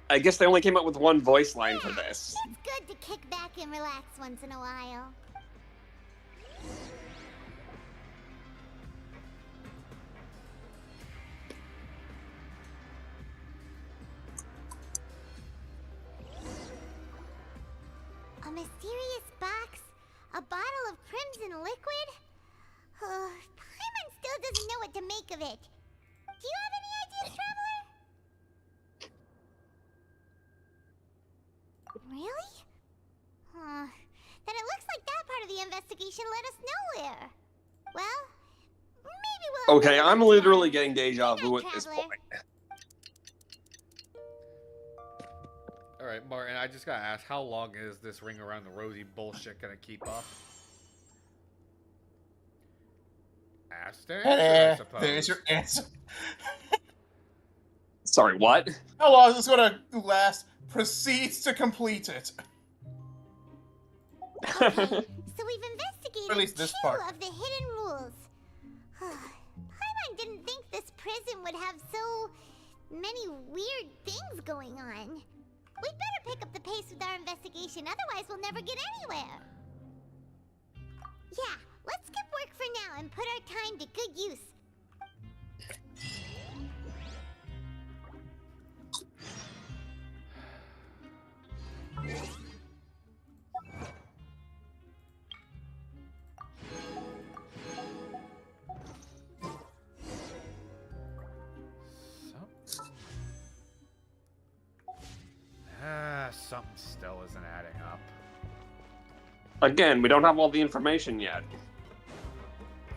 I guess they only came up with one voice line for this. It's good to kick back and relax once in a while. A mysterious box? A bottle of crimson liquid? Paimon still doesn't know what to make of it. Do you have any ideas, Traveler? Really? Then it looks like that part of the investigation led us nowhere. Well, maybe we'll... Okay, I'm literally getting deja vu at this point. Alright, Martin, I just gotta ask, how long is this ring around the rosy bullshit gonna keep up? Ask their answer, I suppose. There's your answer. Sorry, what? How long is this gonna last? Proceeds to complete it. Okay, so we've investigated At least this two part. of the hidden rules. Paimon didn't think this prison would have so many weird things going on. We'd better pick up the pace with our investigation, otherwise we'll never get anywhere. Yeah, let's skip work for now and put our time to good use. something still isn't adding up. Again, we don't have all the information yet.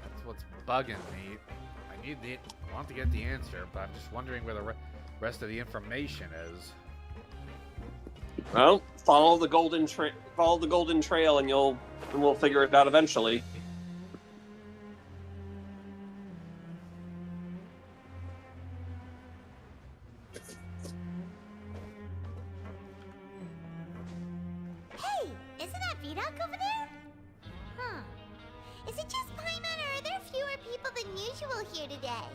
That's what's bugging me. I want to get the answer, but I'm just wondering where the rest of the information is. Well, follow the golden trail, and we'll figure it out eventually. Hey, isn't that Vidoc over there? Huh. Is it just Paimon, or are there fewer people than usual here today?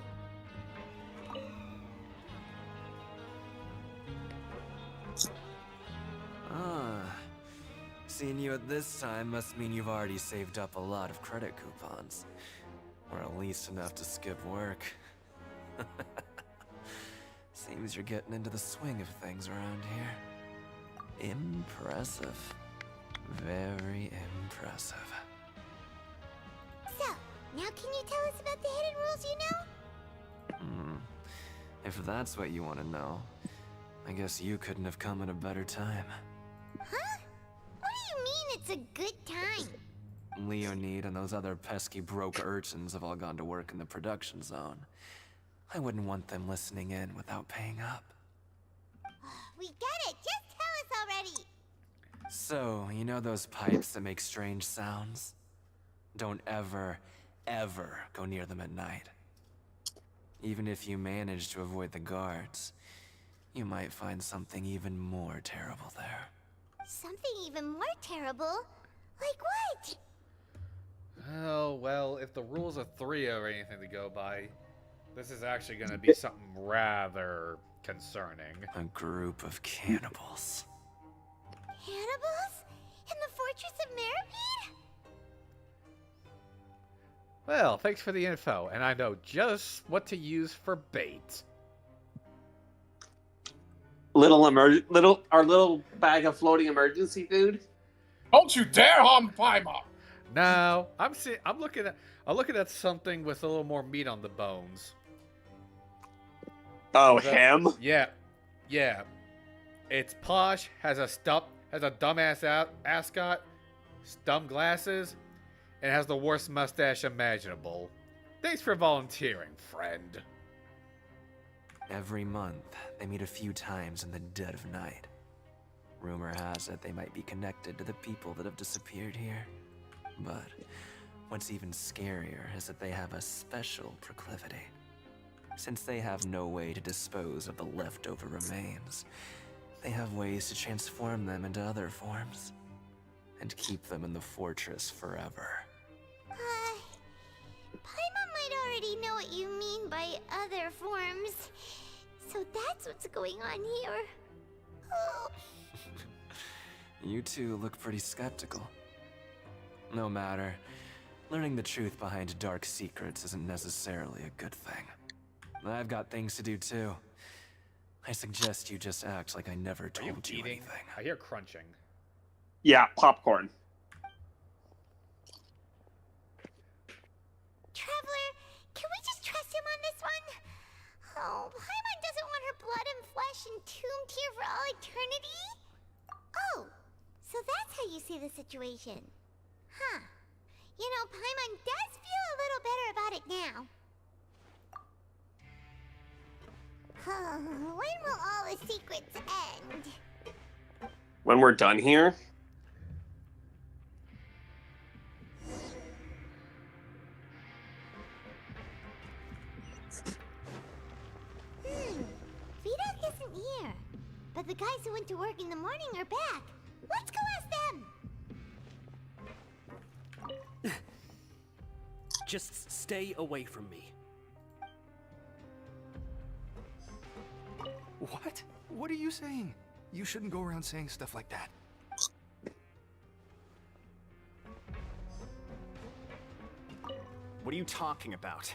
Seeing you at this time must mean you've already saved up a lot of credit coupons. Or at least enough to skip work. Seems you're getting into the swing of things around here. Impressive. Very impressive. So, now can you tell us about the hidden rules you know? If that's what you want to know, I guess you couldn't have come at a better time. Huh? What do you mean it's a good time? Leonid and those other pesky broke urchins have all gone to work in the production zone. I wouldn't want them listening in without paying up. We get it! Just tell us already! So, you know those pipes that make strange sounds? Don't ever, ever go near them at night. Even if you manage to avoid the guards, you might find something even more terrible there. Something even more terrible? Like what? Oh, well, if the rules of 3 are anything to go by, this is actually going to be something rather concerning. A group of cannibals. Cannibals? In the Fortress of Meripede? Well, thanks for the info, and I know just what to use for bait. Our little bag of floating emergency food. Don't you dare harm Paimon! No, I'm looking at something with a little more meat on the bones. Oh, him? Yeah. It's posh, has a dumbass ascot, dumb glasses, and has the worst mustache imaginable. Thanks for volunteering, friend. Every month, they meet a few times in the dead of night. Rumor has it they might be connected to the people that have disappeared here. But what's even scarier is that they have a special proclivity. Since they have no way to dispose of the leftover remains, they have ways to transform them into other forms and keep them in the fortress forever. Paimon might already know what you mean by other forms. So that's what's going on here. Oh. You two look pretty skeptical. No matter, learning the truth behind dark secrets isn't necessarily a good thing. I've got things to do too. I suggest you just act like I never told you anything. I hear crunching. Yeah, popcorn. Traveler, can we just trust him on this one? Oh, Paimon doesn't want her blood and flesh entombed here for all eternity? Oh, so that's how you see the situation. Huh. You know, Paimon does feel a little better about it now. When will all the secrets end? When we're done here? Vidoc isn't here. But the guys who went to work in the morning are back. Let's go ask them! Just stay away from me. What? What are you saying? You shouldn't go around saying stuff like that. What are you talking about?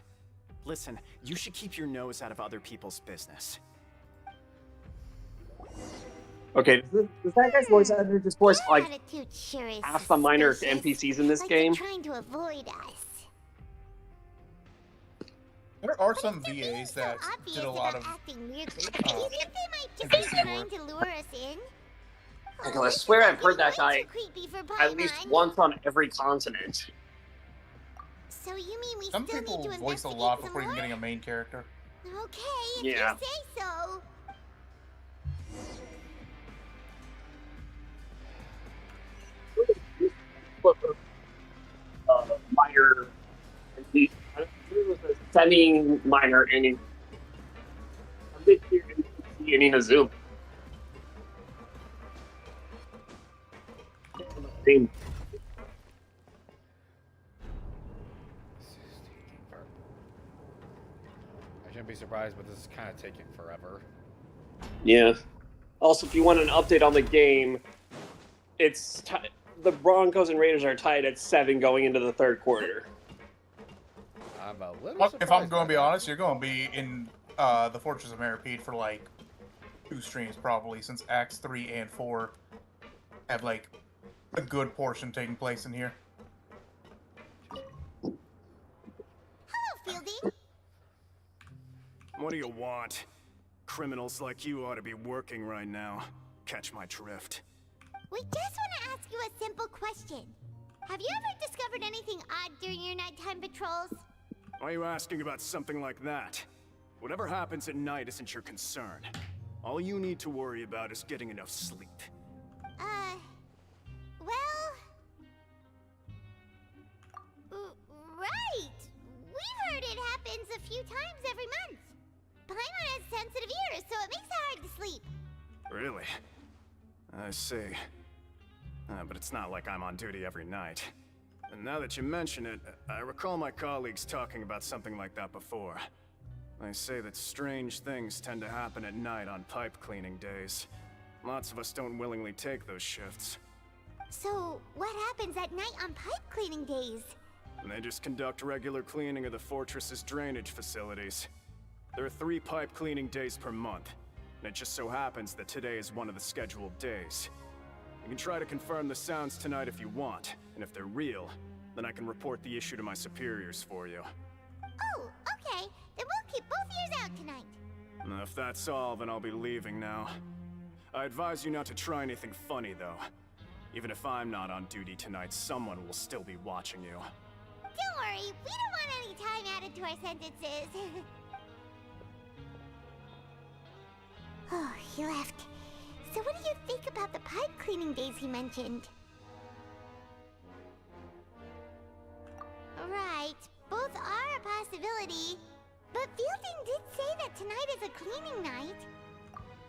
Listen, you should keep your nose out of other people's business. Okay, does that guy's voice actor just voice like Attitude sure is half the minor suspicious. NPCs in this Like game? they're trying to avoid us. There are some VAs that did a lot of. Acting weirdly. Do you think they might just be trying to lure us in? Because I swear I've heard that guy creepy for at least Paimon. once on every continent. So you mean we Some still people need to voice a investigate lot some before even more? getting a main character. Okay, if Yeah. you say so. Minor, it was a semi-minor inning. I'm big here in Inazuma. I shouldn't be surprised, but this is kind of taking forever. Yeah. Also, if you want an update on the game, it's the Broncos and Raiders are tied at 7 going into the third quarter. I'm a little Well, surprised. if I'm going to be honest, you're going to be in the Fortress of Maripede for like 2 streams probably, since Acts 3 and 4 have like a good portion taking place in here. Hello, Fielding. What do you want? Criminals like you ought to be working right now. Catch my drift. We just want to ask you a simple question. Have you ever discovered anything odd during your nighttime patrols? Why are you asking about something like that? Whatever happens at night isn't your concern. All you need to worry about is getting enough sleep. Well... right! We've heard it happens a few times every month. Paimon has sensitive ears, so it makes it hard to sleep. Really? I see. But it's not like I'm on duty every night. And now that you mention it, I recall my colleagues talking about something like that before. They say that strange things tend to happen at night on pipe cleaning days. Lots of us don't willingly take those shifts. So, what happens at night on pipe cleaning days? And they just conduct regular cleaning of the fortress's drainage facilities. There are 3 pipe cleaning days per month, and it just so happens that today is one of the scheduled days. You can try to confirm the sounds tonight if you want, and if they're real, then I can report the issue to my superiors for you. Oh, okay. Then we'll keep both ears out tonight. And if that's all, then I'll be leaving now. I advise you not to try anything funny, though. Even if I'm not on duty tonight, someone will still be watching you. Don't worry, we don't want any time added to our sentences. Oh, he left. So what do you think about the pipe cleaning days he mentioned? Right, both are a possibility. But Fielding did say that tonight is a cleaning night.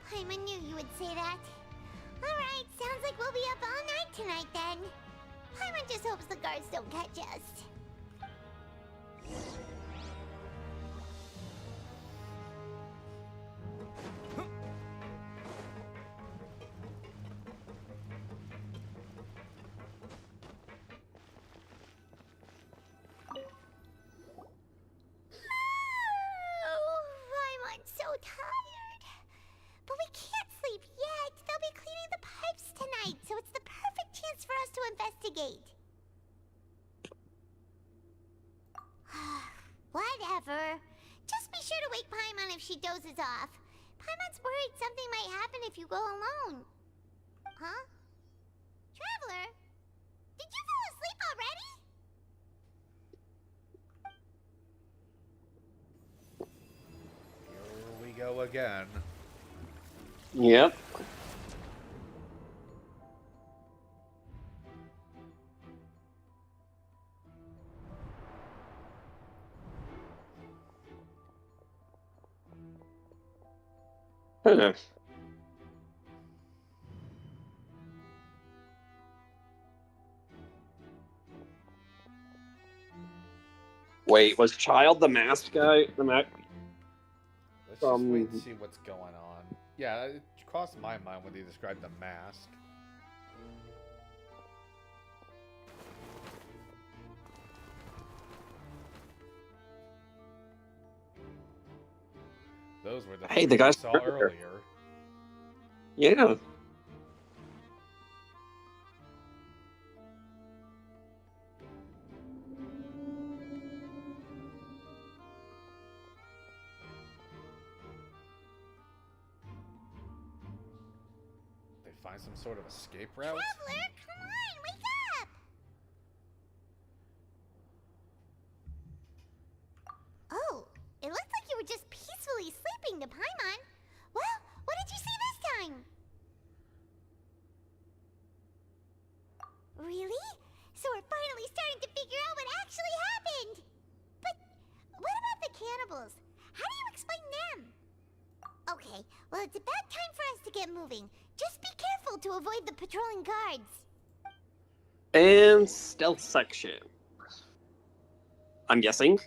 Paimon knew you would say that. Alright, sounds like we'll be up all night tonight then. Paimon just hopes the guards don't catch us. I'm so tired. But we can't sleep yet. They'll be cleaning the pipes tonight, so it's the perfect chance for us to investigate. Whatever. Just be sure to wake Paimon if she dozes off. Paimon's worried something might happen if you go alone. Huh? Traveler? Did you fall asleep already? Here we go again. Yep. Wait, was Child the masked guy? Let's just wait and see what's going on. Yeah, it crossed my mind when they described the mask. Those were the Hey, three the guys we saw earlier. earlier. Yeah. They Find some sort of escape route? Traveler, come on, wake up! Oh, it looks like you were just peacefully sleeping to Paimon. Well, what did you see this time? Really? So we're finally starting to figure out what actually happened! But what about the cannibals? How do you explain them? Okay, well it's about time for us to get moving. Just be careful to avoid the patrolling guards. And stealth section. I'm guessing.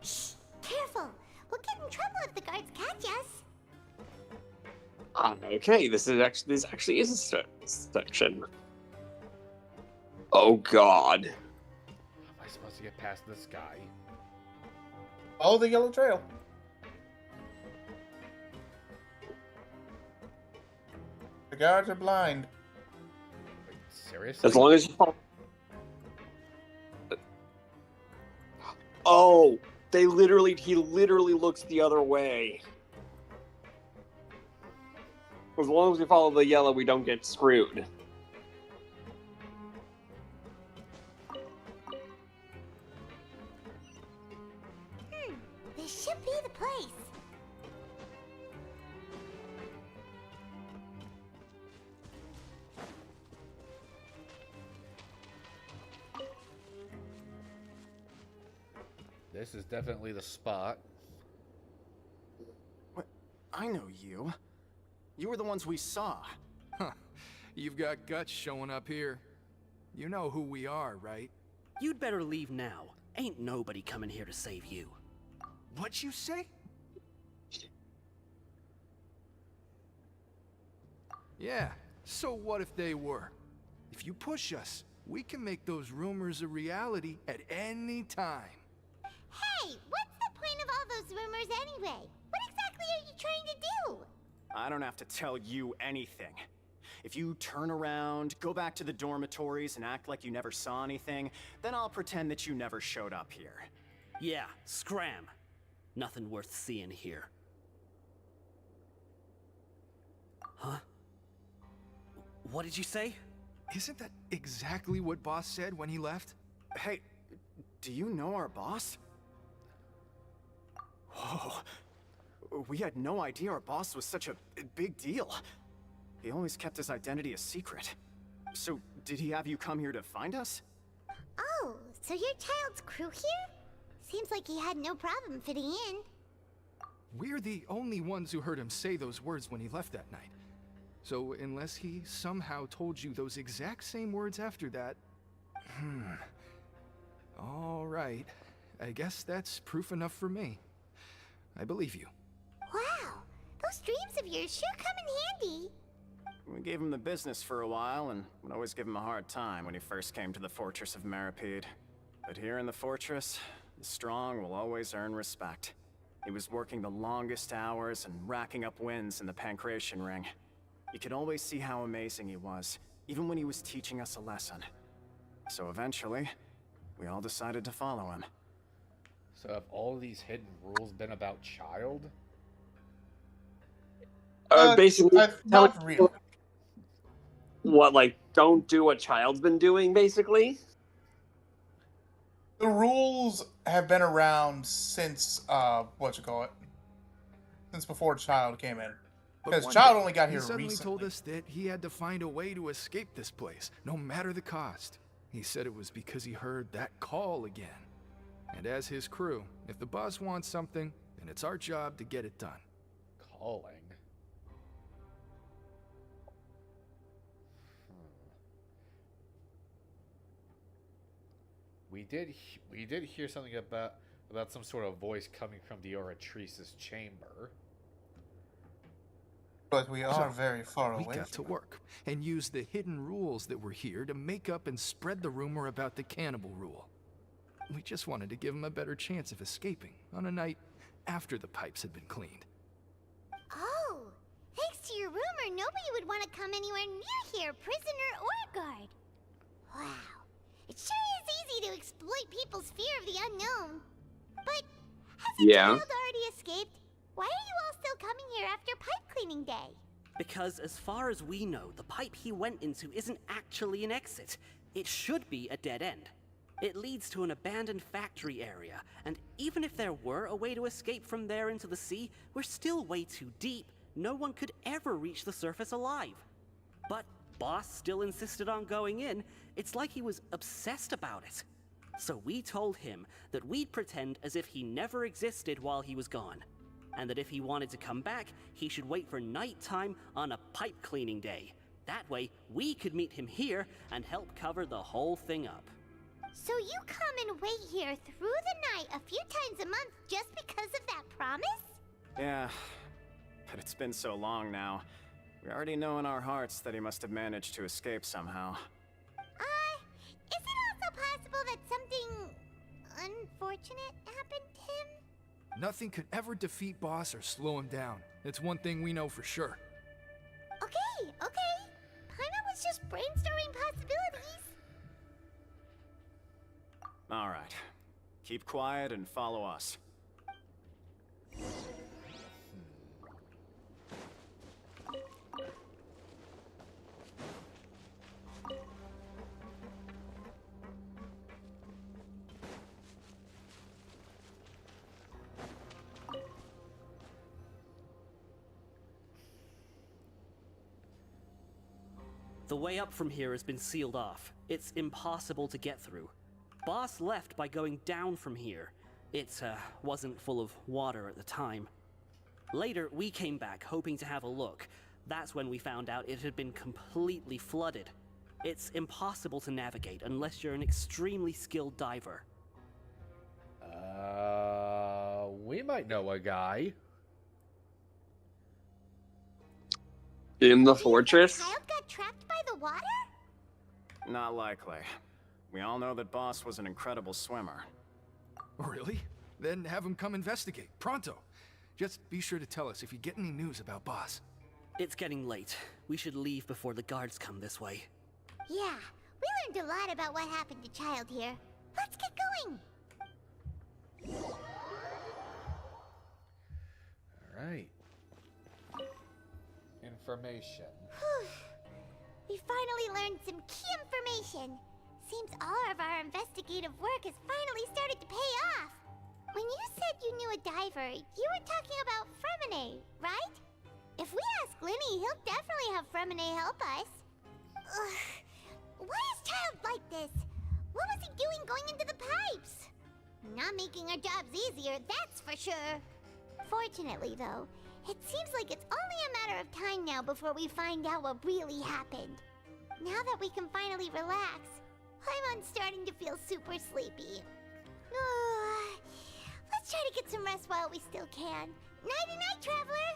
Shh! Careful! We'll get in trouble if the guards catch us. Okay, this actually is a section. Oh God. How am I supposed to get past this guy? Follow the yellow trail. The guards are blind. Wait, seriously? As long as you follow. Oh, he literally looks the other way. As long as we follow the yellow, we don't get screwed. This should be the place. This is definitely the spot. What? I know you. You were the ones we saw. Huh. You've got guts showing up here. You know who we are, right? You'd better leave now. Ain't nobody coming here to save you. What'd you say? Yeah, so what if they were? If you push us, we can make those rumors a reality at any time. Hey, what's the point of all those rumors anyway? What exactly are you trying to do? I don't have to tell you anything. If you turn around, go back to the dormitories, and act like you never saw anything, then I'll pretend that you never showed up here. Yeah, scram. Nothing worth seeing here. Huh? What did you say? Isn't that exactly what Boss said when he left? Hey, do you know our boss? Whoa. We had no idea our boss was such a big deal. He always kept his identity a secret. So, did he have you come here to find us? Oh, so you're Child's crew here? Seems like he had no problem fitting in. We're the only ones who heard him say those words when he left that night. So, unless he somehow told you those exact same words after that... All right. I guess that's proof enough for me. I believe you. Wow, those dreams of yours sure come in handy. We gave him the business for a while, and would always give him a hard time when he first came to the Fortress of Meripede. But here in the Fortress, the strong will always earn respect. He was working the longest hours and racking up wins in the Pancration Ring. You could always see how amazing he was, even when he was teaching us a lesson. So eventually, we all decided to follow him. So have all these hidden rules been about Child? Basically, not really. What, like, don't do what Child's been doing, basically? The rules have been around since, since before Child came in. Because Child only got here recently. He suddenly told us that he had to find a way to escape this place, no matter the cost. He said it was because he heard that call again. And as his crew, if the boss wants something, then it's our job to get it done. Calling? We did hear something about some sort of voice coming from the Oratrice's chamber. But we are very far away. We got to work and use the hidden rules that were here to make up and spread the rumor about the cannibal rule. We just wanted to give him a better chance of escaping on a night after the pipes had been cleaned. Oh, to your rumor, nobody would want to come anywhere near here, prisoner or guard. Wow. It sure is easy to exploit people's fear of the unknown. But has a child already escaped? Why are you all still coming here after pipe cleaning day? Because as far as we know, the pipe he went into isn't actually an exit. It should be a dead end. It leads to an abandoned factory area, and even if there were a way to escape from there into the sea, we're still way too deep. No one could ever reach the surface alive. But Boss still insisted on going in. It's like he was obsessed about it. So we told him that we'd pretend as if he never existed while he was gone, and that if he wanted to come back, he should wait for nighttime on a pipe cleaning day. That way, we could meet him here and help cover the whole thing up. So you come and wait here through the night a few times a month just because of that promise? Yeah, but it's been so long now. We already know in our hearts that he must have managed to escape somehow. Is it also possible that something unfortunate happened to him? Nothing could ever defeat Boss or slow him down. It's one thing we know for sure. Okay. Paimon was just brainstorming possibilities. All right. Keep quiet and follow us. The way up from here has been sealed off. It's impossible to get through. Boss left by going down from here. It wasn't full of water at the time. Later, we came back hoping to have a look. That's when we found out it had been completely flooded. It's impossible to navigate unless you're an extremely skilled diver. We might know a guy. In the fortress? The child got trapped by the water? Not likely. We all know that Boss was an incredible swimmer. Really? Then have him come investigate, pronto. Just be sure to tell us if you get any news about Boss. It's getting late. We should leave before the guards come this way. Yeah, we learned a lot about what happened to Child here. Let's get going! Alright. Information. We finally learned some key information. Seems all of our investigative work has finally started to pay off. When you said you knew a diver, you were talking about Fremine, right? If we ask Linny, he'll definitely have Fremine help us. Ugh. Why is Child like this? What was he doing going into the pipes? Not making our jobs easier, that's for sure. Fortunately, though, it seems like it's only a matter of time now before we find out what really happened. Now that we can finally relax, I'm starting to feel super sleepy. Let's try to get some rest while we still can. Nighty-night, traveler!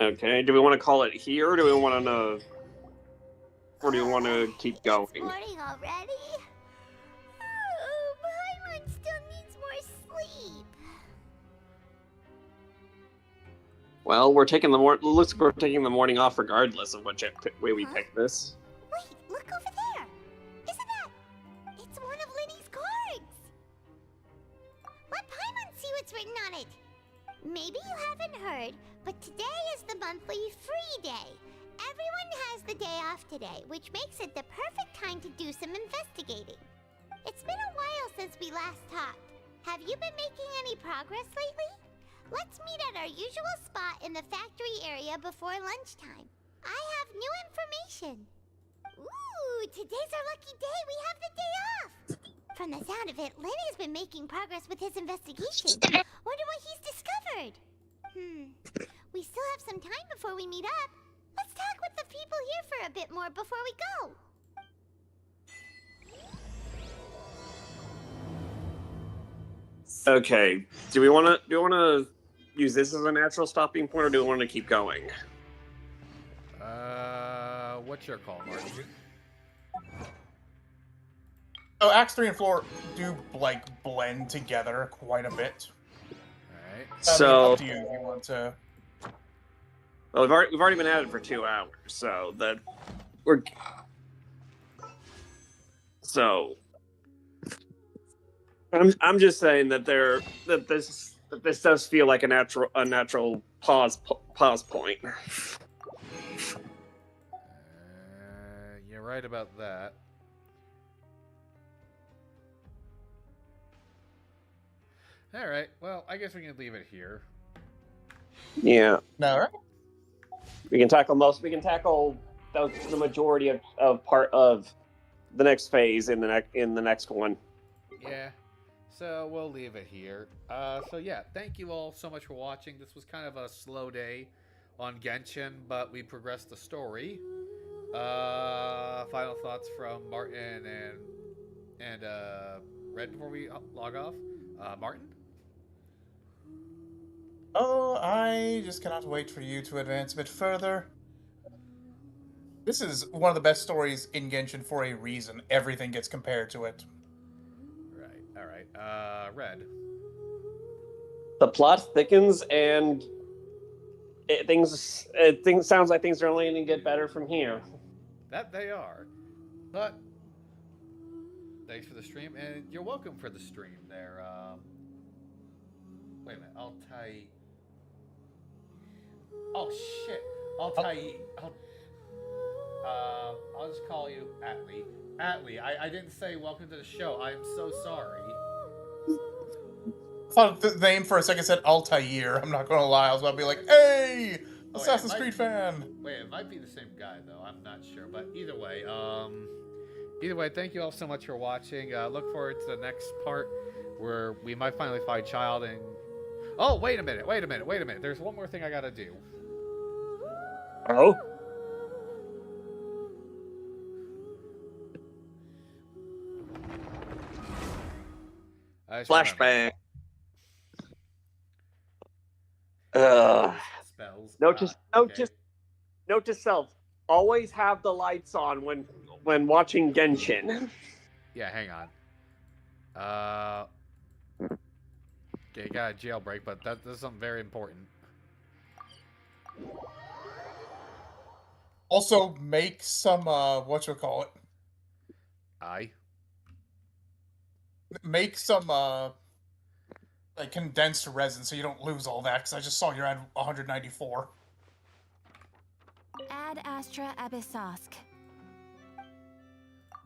Okay, do we want to call it here, or do we want to... Or do you want to keep going? It's morning already? Paimon still needs more sleep. Well, we're taking the looks like we're taking the morning off regardless of which way we pick this. Wait, look over there! Isn't that... It's one of Linny's cards! Let Paimon see what's written on it. Maybe you haven't heard, but today is the monthly free day. Everyone has the day off today, which makes it the perfect time to do some investigating. It's been a while since we last talked. Have you been making any progress lately? Let's meet at our usual spot in the factory area before lunchtime. I have new information. Ooh, today's our lucky day. We have the day off. From the sound of it, Lenny's been making progress with his investigation. Wonder what he's discovered. We still have some time before we meet up. Let's talk with the people here for a bit more before we go. Okay, do we want to use this as a natural stopping point, or do we want to keep going? What's your call, Martin? So Acts 3 and 4 do, like, blend together quite a bit. So up to you if you want to. Well, we've already been at it for 2 hours, so I'm just saying that this does feel like a natural pause point. You're right about that. All right. Well, I guess we can leave it here. Yeah. No, right? We can tackle the majority of part of the next phase in the next one. Yeah. So we'll leave it here. So yeah, thank you all so much for watching. This was kind of a slow day on Genshin, but we progressed the story. Final thoughts from Martin and Red before we log off. Martin? Oh, I just cannot wait for you to advance a bit further. This is one of the best stories in Genshin for a reason. Everything gets compared to it. Right. All right. Red. The plot thickens and things sounds like things are only going to get better from here. That they are. But thanks for the stream, and you're welcome for the stream there. Wait a minute. Oh shit. I'll just call you Atlee. Atlee, I didn't say welcome to the show. I'm so sorry. I thought the name for a second said Altair. I'm not gonna lie. I was about to be like, hey, Assassin's Creed fan. Wait, it might be the same guy though. I'm not sure, but either way, thank you all so much for watching. Look forward to the next part where we might finally find Child and. Oh, wait a minute. There's one more thing I gotta do. Oh. Flashbang. Spells. Note to self: always have the lights on when watching Genshin. Yeah, hang on. Okay, you got a jailbreak, but that's something very important. Also, make some whatchamacallit. Make some like condensed resin so you don't lose all that, because I just saw you're at 194. Ad Astra Abyssosk.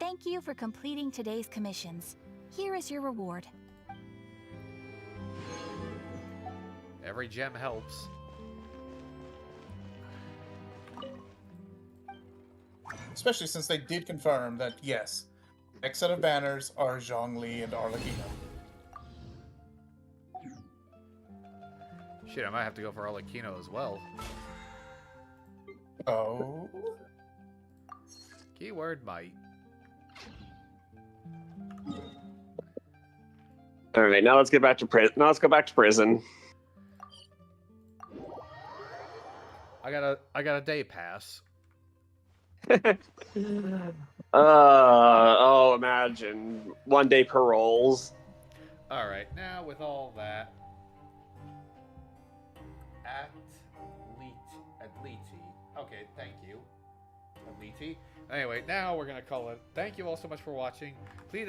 Thank you for completing today's commissions. Here is your reward. Every gem helps. Especially since they did confirm that, yes, next set of banners are Zhongli and Arlecchino. Shit, I might have to go for Arlecchino as well. Oh. Keyword might. All right, now let's get back to prison. I got a day pass. Imagine 1 day paroles. All right, now with all that, Atleti. Okay, thank you, Atleti. Anyway, now we're gonna call it. Thank you all so much for watching. Please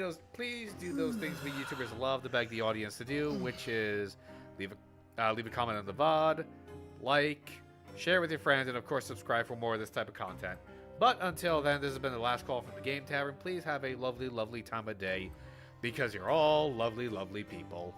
do those things we YouTubers love to beg the audience to do, which is leave a comment on the VOD, like, share with your friends, and of course subscribe for more of this type of content. But until then, this has been the last call from the Game Tavern. Please have a lovely, lovely time of day, because you're all lovely, lovely people.